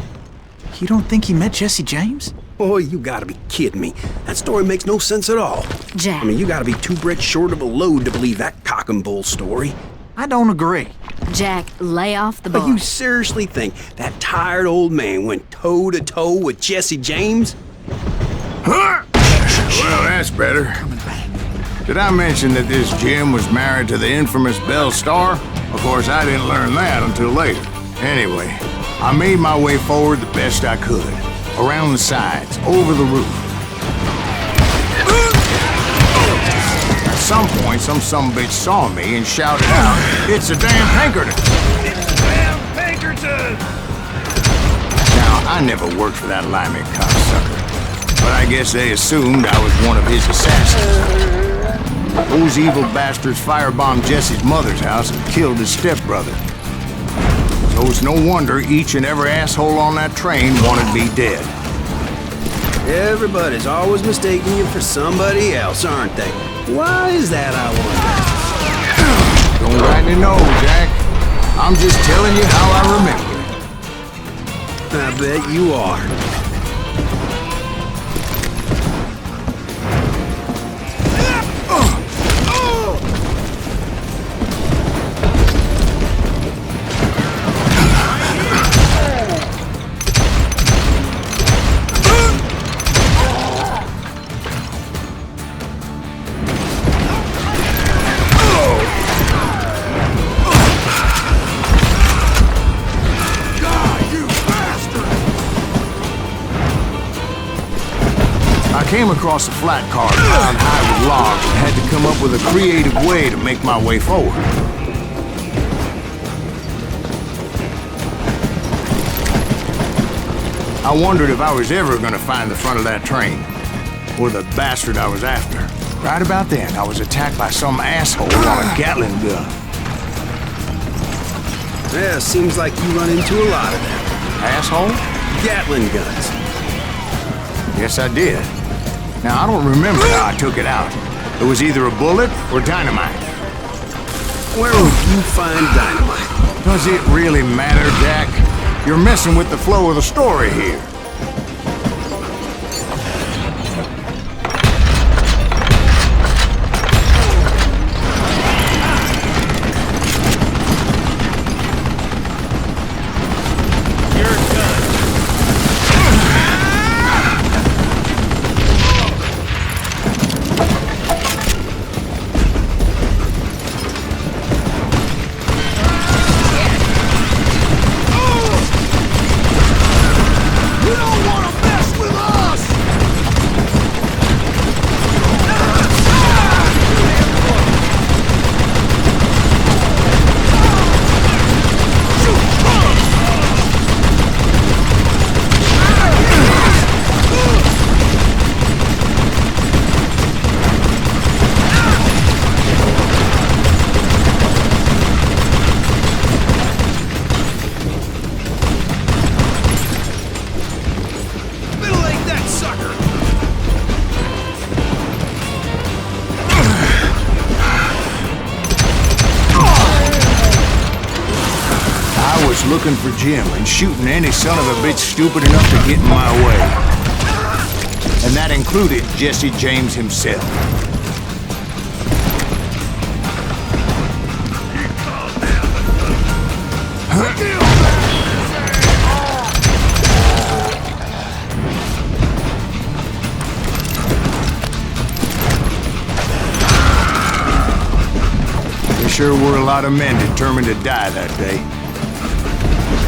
You don't think he met Jesse James? Boy, you gotta be kidding me. That story makes no sense at all. Jack. I mean, you gotta be two bricks short of a load to believe that cock and bull story. I don't agree. Jack, lay off the bar. But you seriously think that tired old man went toe-to-toe with Jesse James? Well, that's better. Did I mention that this Jim was married to the infamous Belle Starr? Of course, I didn't learn that until later. Anyway, I made my way forward the best I could. Around the sides, over the roof. At some point, some sumbitch saw me and shouted out, "It's a damn Pinkerton!" It's a damn Pinkerton! Now, I never worked for that limey cocksucker, but I guess they assumed I was one of his assassins. Those evil bastards firebombed Jesse's mother's house and killed his stepbrother. So it's no wonder each and every asshole on that train wanted me dead. Everybody's always mistaking you for somebody else, aren't they? Why is that, I wonder? Don't rightly know, Jack. I'm just telling you how I remember. I bet you are. I came across a flat car piled high with logs and had to come up with a creative way to make my way forward. I wondered if I was ever going to find the front of that train, or the bastard I was after. Right about then, I was attacked by some asshole on a Gatling gun. Yeah, seems like you run into a lot of them. Asshole? Gatling guns. Yes, I did. Now, I don't remember how I took it out. It was either a bullet or dynamite. Where would you find dynamite? Does it really matter, Jack? You're messing with the flow of the story here. just looking for Jim and shooting any son of a bitch stupid enough to get in my way. And that included Jesse James himself. There sure were a lot of men determined to die that day.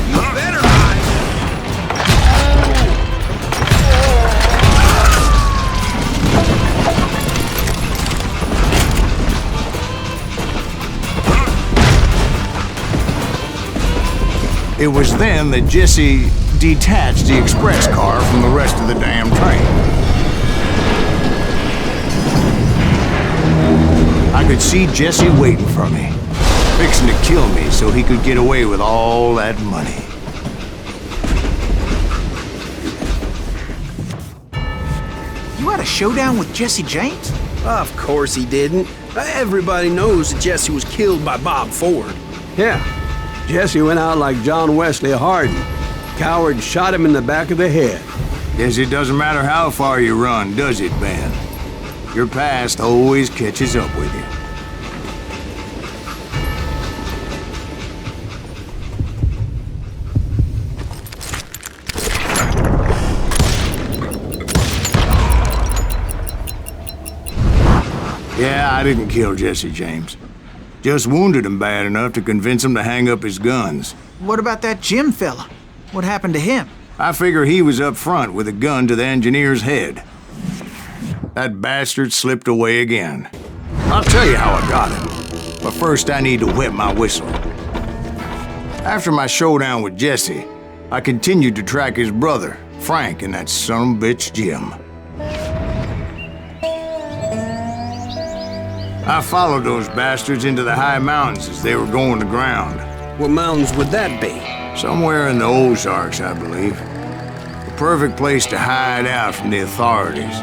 You better hide! It was then that Jesse detached the express car from the rest of the damn train. I could see Jesse waiting for me, fixing to kill me so he could get away with all that money. You had a showdown with Jesse James? Of course he didn't. Everybody knows that Jesse was killed by Bob Ford. Yeah, Jesse went out like John Wesley Hardin. Coward shot him in the back of the head. Guess it doesn't matter how far you run, does it, Ben? Your past always catches up with you. Yeah, I didn't kill Jesse James. Just wounded him bad enough to convince him to hang up his guns. What about that Jim fella? What happened to him? I figure he was up front with a gun to the engineer's head. That bastard slipped away again. I'll tell you how I got him. But first I need to wet my whistle. After my showdown with Jesse, I continued to track his brother, Frank, and that son of a bitch Jim. I followed those bastards into the high mountains as they were going to ground. What mountains would that be? Somewhere in the Ozarks, I believe. The perfect place to hide out from the authorities.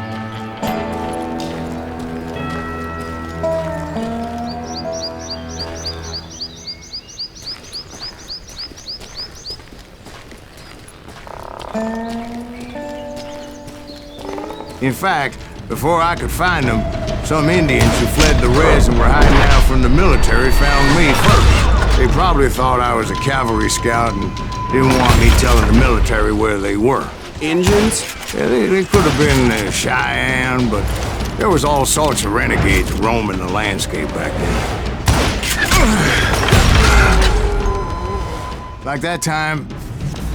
In fact, before I could find them, some Indians who fled the res and were hiding out from the military found me first. They probably thought I was a cavalry scout and didn't want me telling the military where they were. Indians? Yeah, they could have been Cheyenne, but there was all sorts of renegades roaming the landscape back then. Like that time,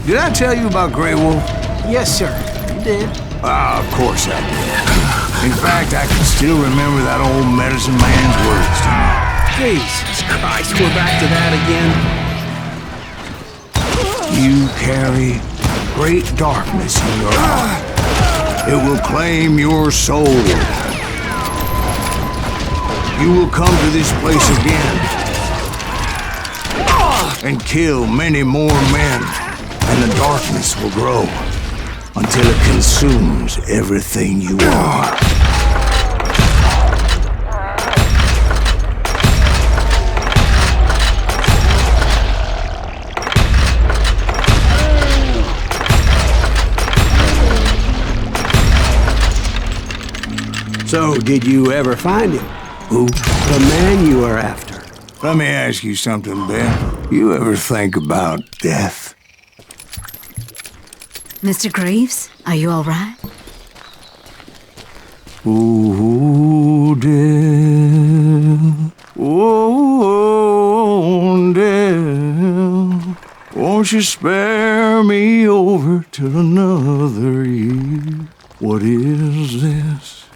did I tell you about Grey Wolf? Yes, sir. You did. Of course I did. In fact, I can still remember that old medicine man's words to me. Jesus Christ, we're back to that again. You carry great darkness in your heart. It will claim your soul. You will come to this place again and kill many more men, and the darkness will grow until it consumes everything you are. So, did you ever find him? Who? The man you were after. Let me ask you something, Ben. You ever think about death? Mr. Greaves, are you all right? Oh, death. Oh, death. Won't you spare me over till another year? What is this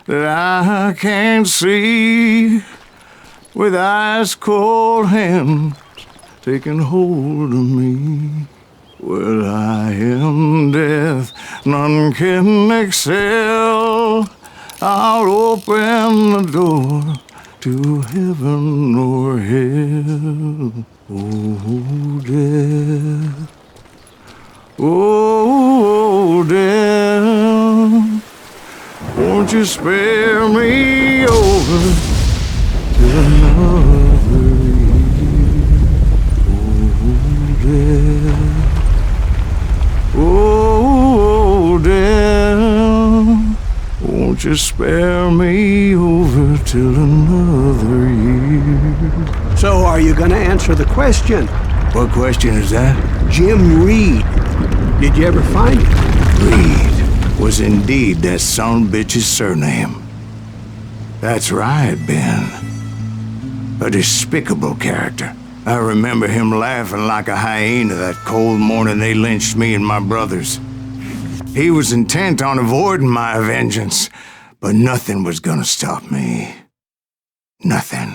that I can't see with ice cold hands taking hold of me? Well, I am death, none can excel. I'll open the door to heaven or hell. Oh, death. Oh, death. Won't you spare me over to another year? Oh, death. won't you spare me over till another year? So are you gonna answer the question? What question is that? Jim Reed. Did you ever find him? Reed was indeed that son of a bitch's surname. That's right, Ben. A despicable character. I remember him laughing like a hyena that cold morning they lynched me and my brothers. He was intent on avoiding my vengeance, but nothing was gonna stop me. Nothing.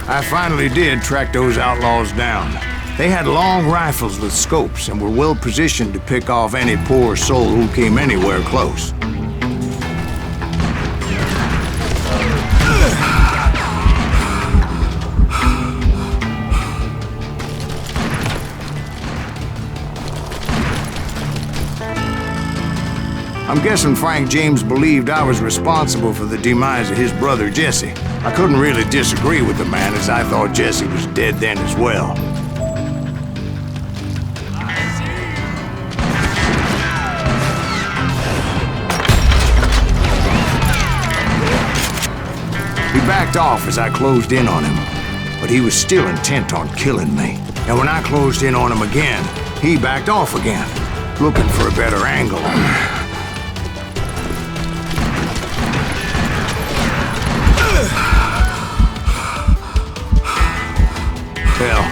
I finally did track those outlaws down. They had long rifles with scopes and were well positioned to pick off any poor soul who came anywhere close. I'm guessing Frank James believed I was responsible for the demise of his brother Jesse. I couldn't really disagree with the man, as I thought Jesse was dead then as well. He backed off as I closed in on him, but he was still intent on killing me. And when I closed in on him again, he backed off again, looking for a better angle. Hell,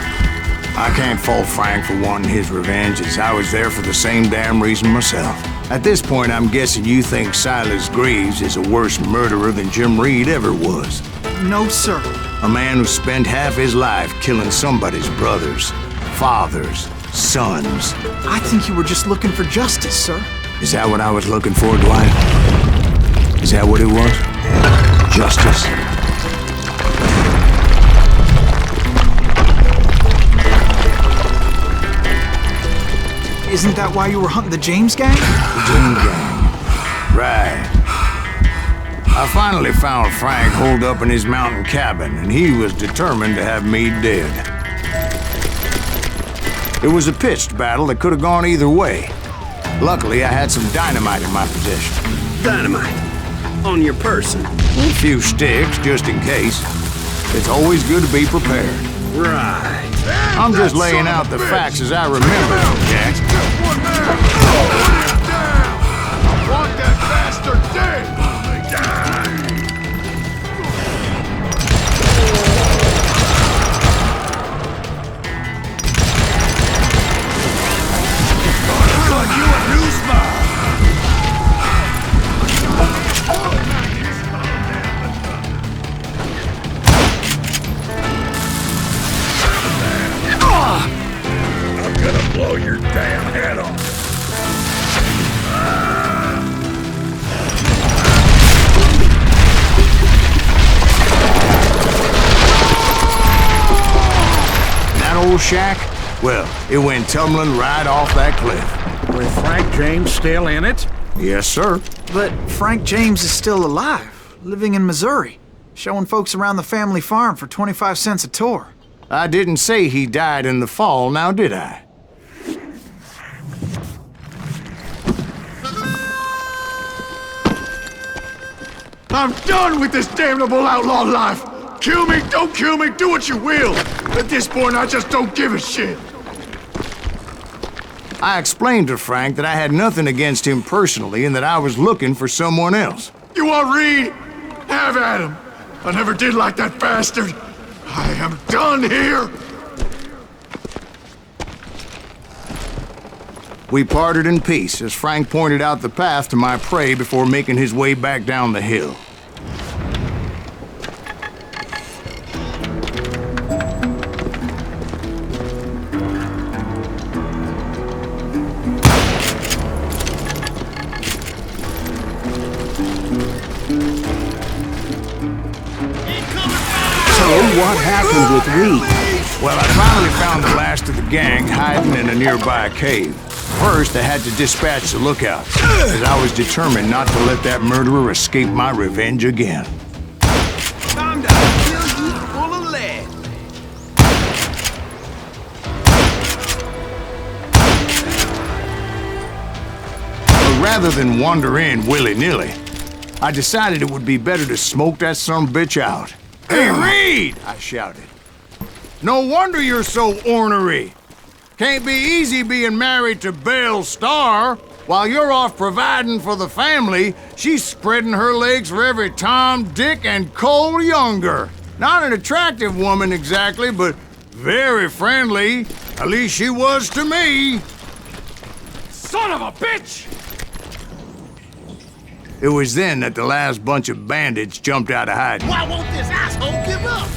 I can't fault Frank for wanting his revenge, as I was there for the same damn reason myself. At this point, I'm guessing you think Silas Greaves is a worse murderer than Jim Reed ever was. No, sir. A man who spent half his life killing somebody's brothers, fathers, sons. I think you were just looking for justice, sir. Is that what I was looking for, Dwight? Is that what it was? Justice? Isn't that why you were hunting the James gang? The James gang. Right. I finally found Frank holed up in his mountain cabin, and he was determined to have me dead. It was a pitched battle that could have gone either way. Luckily, I had some dynamite in my possession. Dynamite? On your person? A few sticks, just in case. It's always good to be prepared. Right. I'm just laying out the facts as I remember them, Jack. One man! Put him down! I want that bastard dead! You a newsman! I'm gonna blow your damn head off. That old shack? Well, it went tumbling right off that cliff. With Frank James still in it? Yes, sir. But Frank James is still alive, living in Missouri, showing folks around the family farm for 25 cents a tour. I didn't say he died in the fall, now did I? I'm done with this damnable outlaw life! Kill me, don't kill me, do what you will! At this point, I just don't give a shit! I explained to Frank that I had nothing against him personally and that I was looking for someone else. You want Reed? Have at him! I never did like that bastard! I am done here! We parted in peace as Frank pointed out the path to my prey before making his way back down the hill. What happened with Reed? Well, I finally found the last of the gang hiding in a nearby cave. First, I had to dispatch the lookout, as I was determined not to let that murderer escape my revenge again. Time to kill you full of lead. But rather than wander in willy-nilly, I decided it would be better to smoke that sumbitch out. Hey, Reed! I shouted. No wonder you're so ornery. Can't be easy being married to Belle Starr. While you're off providing for the family, she's spreading her legs for every Tom, Dick, and Cole Younger. Not an attractive woman exactly, but very friendly. At least she was to me. Son of a bitch! It was then that the last bunch of bandits jumped out of hiding. Why won't this asshole give up?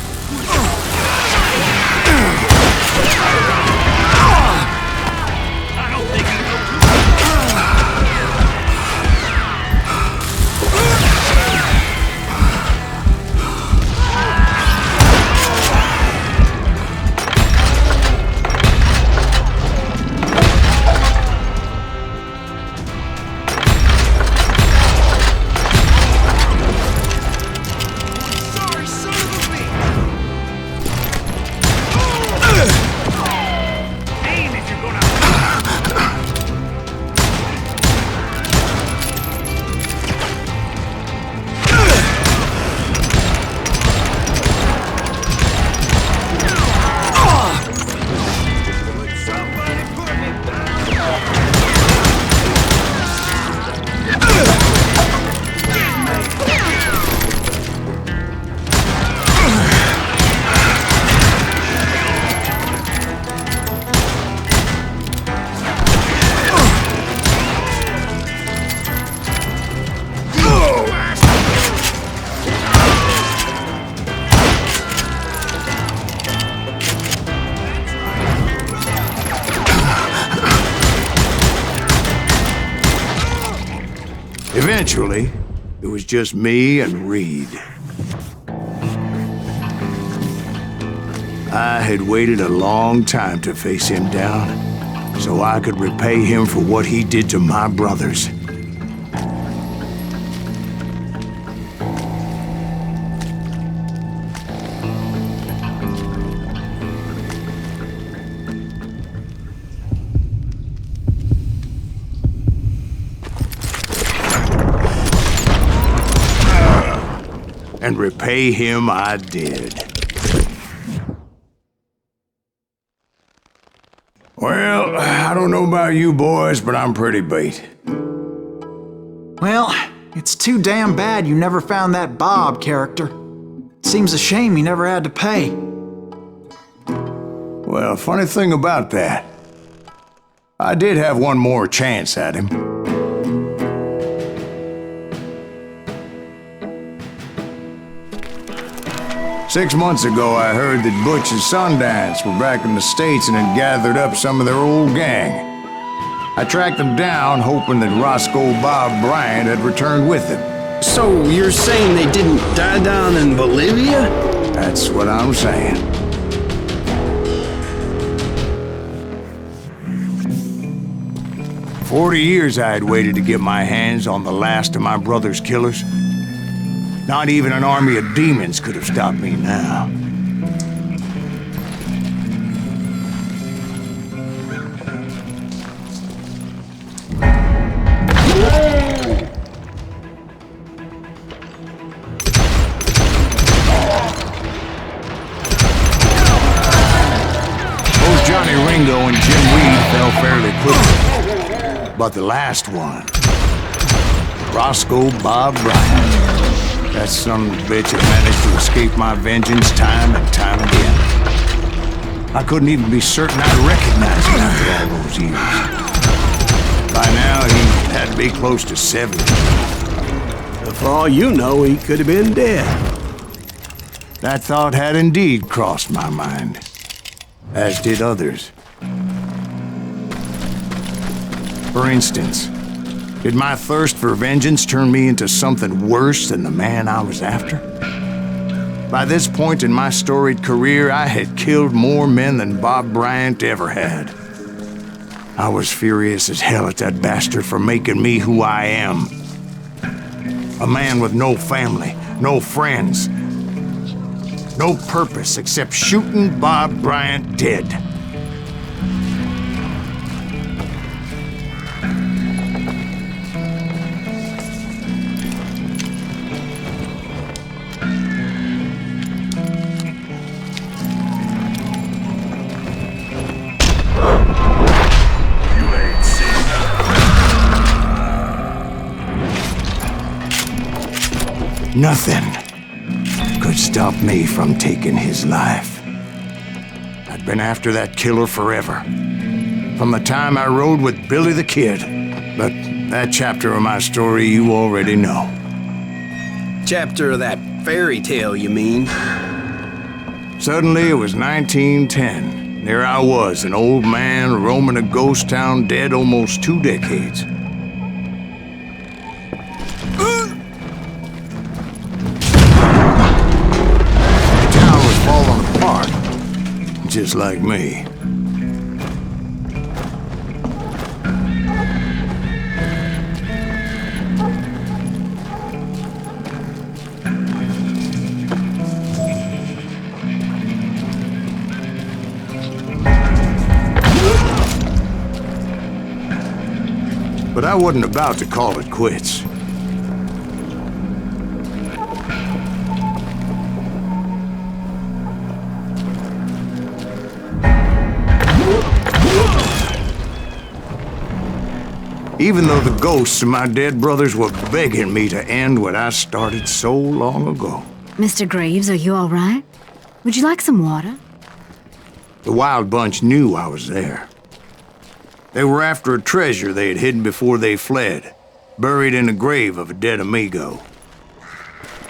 I don't think he knows. Sorry, son of a bitch. Aim if you're gonna. Would somebody put me down? Eventually, it was just me and Reed. I had waited a long time to face him down, so I could repay him for what he did to my brothers. And repay him I did. Well, I don't know about you boys, but I'm pretty beat. Well, it's too damn bad you never found that Bob character. Seems a shame you never had to pay. Well, funny thing about that, I did have one more chance at him. 6 months ago, I heard that Butch and Sundance were back in the States and had gathered up some of their old gang. I tracked them down, hoping that Roscoe Bob Bryant had returned with them. So you're saying they didn't die down in Bolivia? That's what I'm saying. For 40 years I had waited to get my hands on the last of my brother's killers. Not even an army of demons could have stopped me now. Both Johnny Ringo and Jim Reed fell fairly quickly. But the last one, Roscoe Bob Bryant. That son of a bitch had managed to escape my vengeance time and time again. I couldn't even be certain I'd recognize him after all those years. By now, he had to be close to 70. For all you know, he could have been dead. That thought had indeed crossed my mind, as did others. For instance, did my thirst for vengeance turn me into something worse than the man I was after? By this point in my storied career, I had killed more men than Bob Bryant ever had. I was furious as hell at that bastard for making me who I am. A man with no family, no friends, no purpose except shooting Bob Bryant dead. Nothing could stop me from taking his life. I'd been after that killer forever, from the time I rode with Billy the Kid. But that chapter of my story you already know. Chapter of that fairy tale, you mean? Suddenly, it was 1910. There I was, an old man roaming a ghost town dead almost 2 decades. Falling apart, just like me. But I wasn't about to call it quits. Even though the ghosts of my dead brothers were begging me to end what I started so long ago. Mr. Graves, are you all right? Would you like some water? The Wild Bunch knew I was there. They were after a treasure they had hidden before they fled, buried in the grave of a dead amigo.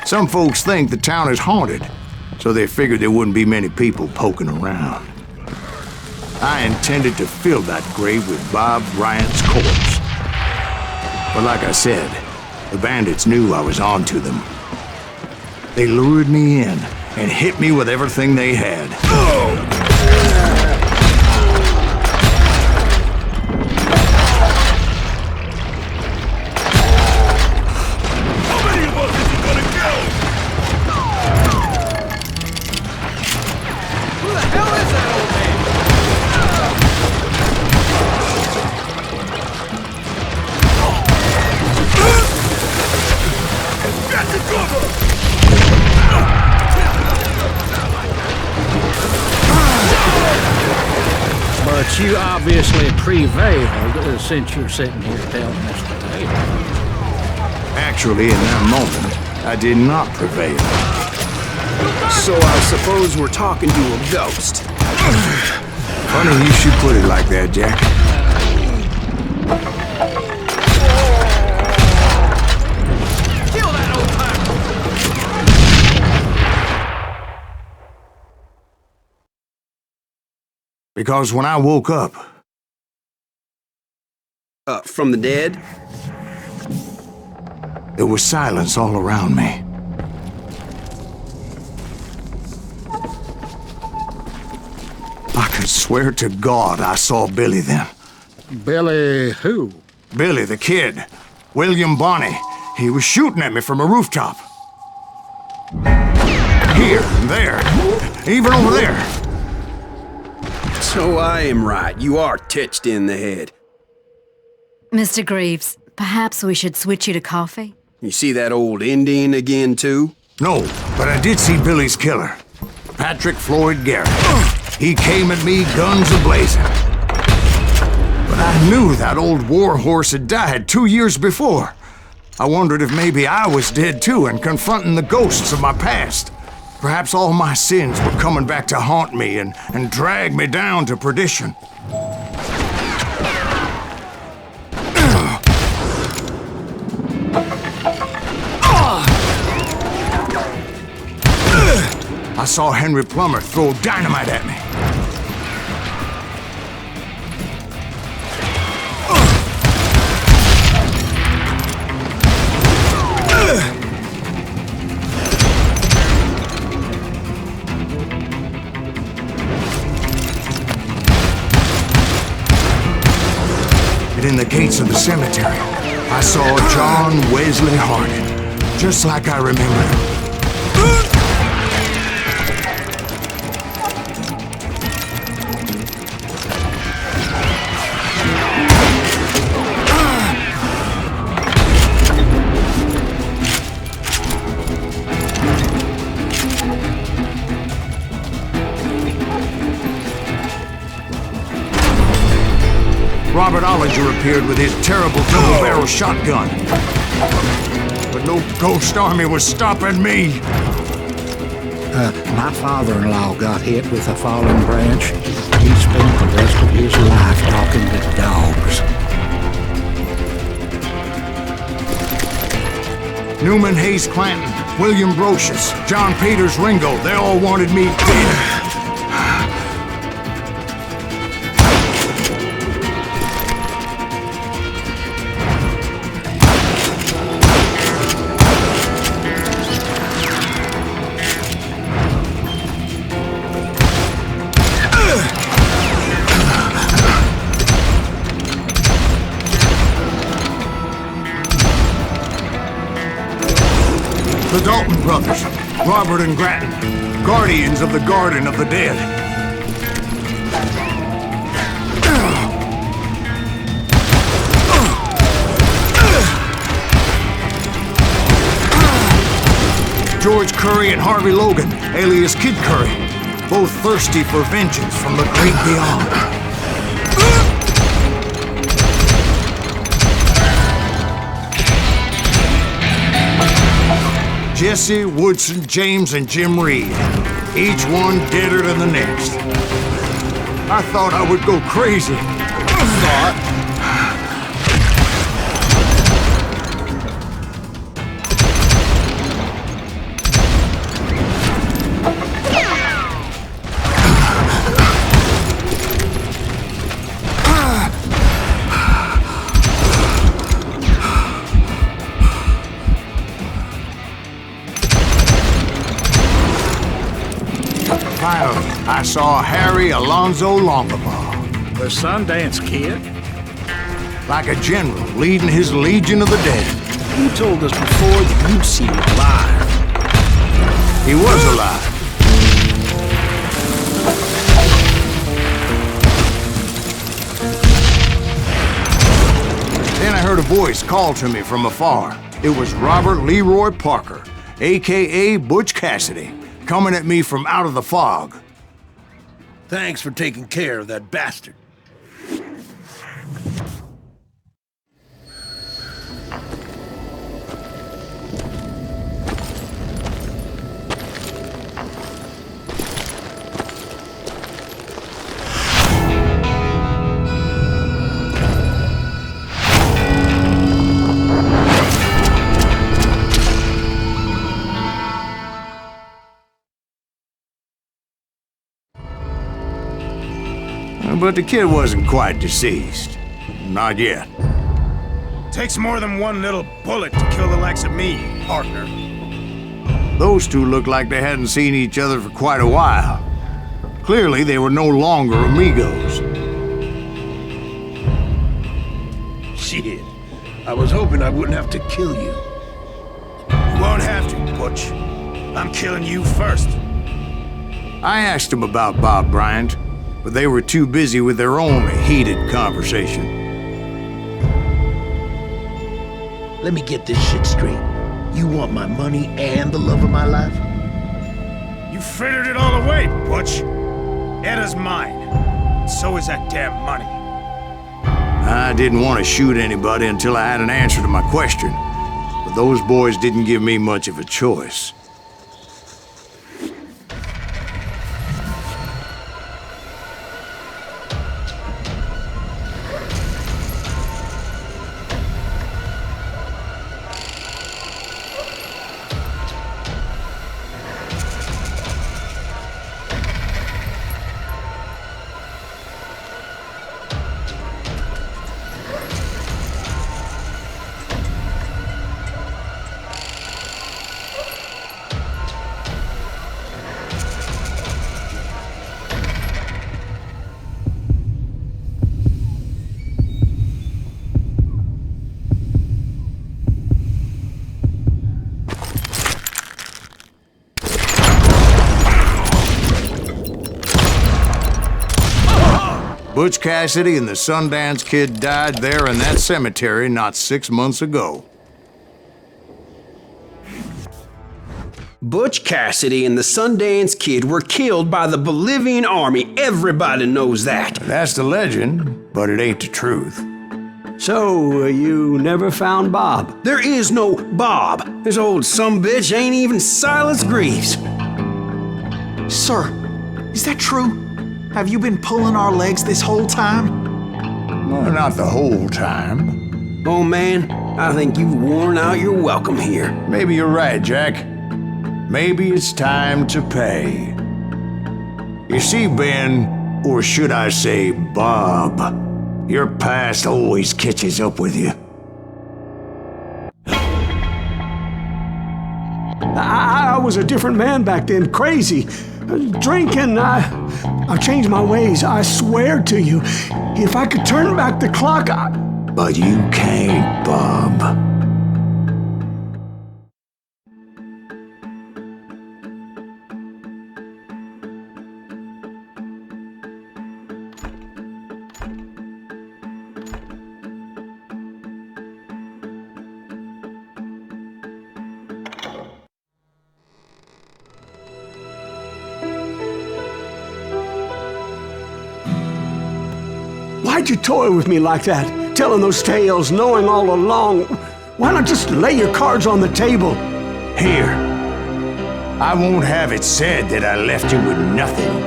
Some folks think the town is haunted, so they figured there wouldn't be many people poking around. I intended to fill that grave with Bob Bryant's corpse. But like I said, the bandits knew I was on to them. They lured me in and hit me with everything they had. How many of us is he gonna kill? Who the hell is that old man? Get the cover! But you obviously prevailed since you're sitting here telling us the tale. Actually, in that moment, I did not prevail. So I suppose we're talking to a ghost. Funny you should put it like that, Jack. Kill that old timer! Because when I woke up, From the dead? there was silence all around me. I could swear to God I saw Billy then. Billy who? Billy the Kid. William Bonney. He was shooting at me from a rooftop. Here and there. Even over there. So I am right. You are titched in the head. Mr. Graves, perhaps we should switch you to coffee? You see that old Indian again, too? No, but I did see Billy's killer. Patrick Floyd Garrett. He came at me guns a-blazing. But I knew that old war horse had died 2 years before. I wondered if maybe I was dead too and confronting the ghosts of my past. Perhaps all my sins were coming back to haunt me and drag me down to perdition. I saw Henry Plummer throw dynamite at me. in the gates of the cemetery, I saw John Wesley Hardin, just like I remember him. Robert Ollinger appeared with his terrible double-barrel shotgun. But no ghost army was stopping me. My father-in-law got hit with a falling branch. He spent the rest of his life talking to dogs. Newman Hayes Clanton, William Brocious, John Peters Ringo, they all wanted me dead. The Dalton brothers, Robert and Grattan, guardians of the Garden of the Dead. George Curry and Harvey Logan, alias Kid Curry, both thirsty for vengeance from the great beyond. Jesse, Woodson, James, and Jim Reed. Each one deader than the next. I thought I would go crazy. Finally, I saw Harry Alonzo Longabaugh. The Sundance Kid? Like a general leading his legion of the dead. You told us before that you'd seen him alive. He was alive. Then I heard a voice call to me from afar. It was Robert Leroy Parker, a.k.a. Butch Cassidy, coming at me from out of the fog. Thanks for taking care of that bastard. But the kid wasn't quite deceased. Not yet. Takes more than one little bullet to kill the likes of me, partner. Those two looked like they hadn't seen each other for quite a while. Clearly, they were no longer amigos. Shit. I was hoping I wouldn't have to kill you. You won't have to, Butch. I'm killing you first. I asked them about Bob Bryant, but they were too busy with their own heated conversation. Let me get this shit straight. You want my money and the love of my life? You frittered it all away, Butch. Etta's mine. So is that damn money. I didn't want to shoot anybody until I had an answer to my question, but those boys didn't give me much of a choice. Butch Cassidy and the Sundance Kid died there in that cemetery not 6 months ago. Butch Cassidy and the Sundance Kid were killed by the Bolivian army. Everybody knows that. That's the legend, but it ain't the truth. So, you never found Bob? There is no Bob. This old sumbitch ain't even Silas Greaves. Sir, is that true? Have you been pulling our legs this whole time? Well, not the whole time. Oh man, I think you've worn out your welcome here. Maybe you're right, Jack. Maybe it's time to pay. You see, Ben, or should I say Bob, your past always catches up with you. I was a different man back then, crazy. Drinking, I've changed my ways, I swear to you. If I could turn back the clock, But you can't, Bob. Why'd you toy with me like that? Telling those tales, knowing all along. Why not just lay your cards on the table? Here. I won't have it said that I left you with nothing.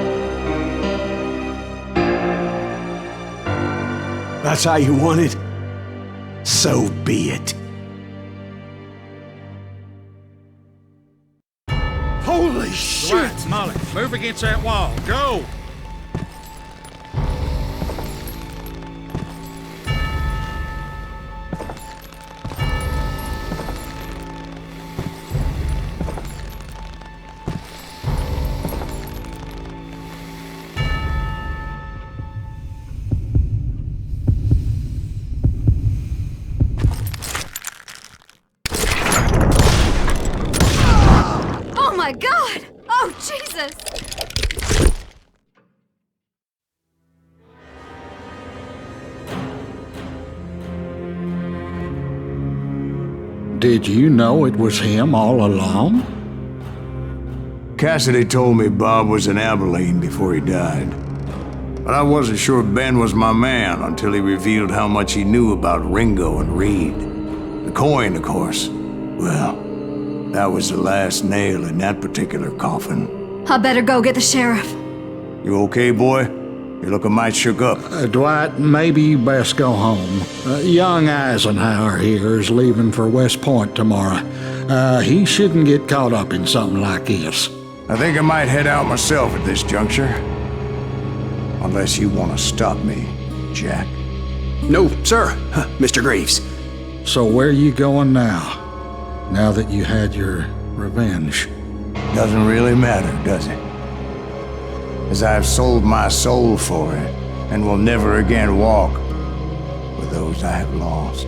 That's how you want it? So be it. Holy shit! Right, Molly, move against that wall. Go! Oh my God! Oh, Jesus! Did you know it was him all along? Cassidy told me Bob was in Abilene before he died. But I wasn't sure Ben was my man until he revealed how much he knew about Ringo and Reed. The coin, of course. Well, that was the last nail in that particular coffin. I better go get the sheriff. You okay, boy? You're looking mighty shook up. Dwight, maybe you best go home. Young Eisenhower here is leaving for West Point tomorrow. He shouldn't get caught up in something like this. I think I might head out myself at this juncture. Unless you want to stop me, Jack. No, sir, Mr. Greaves. So where you going now? Now that you had your revenge? Doesn't really matter, does it? As I've sold my soul for it, and will never again walk with those I have lost.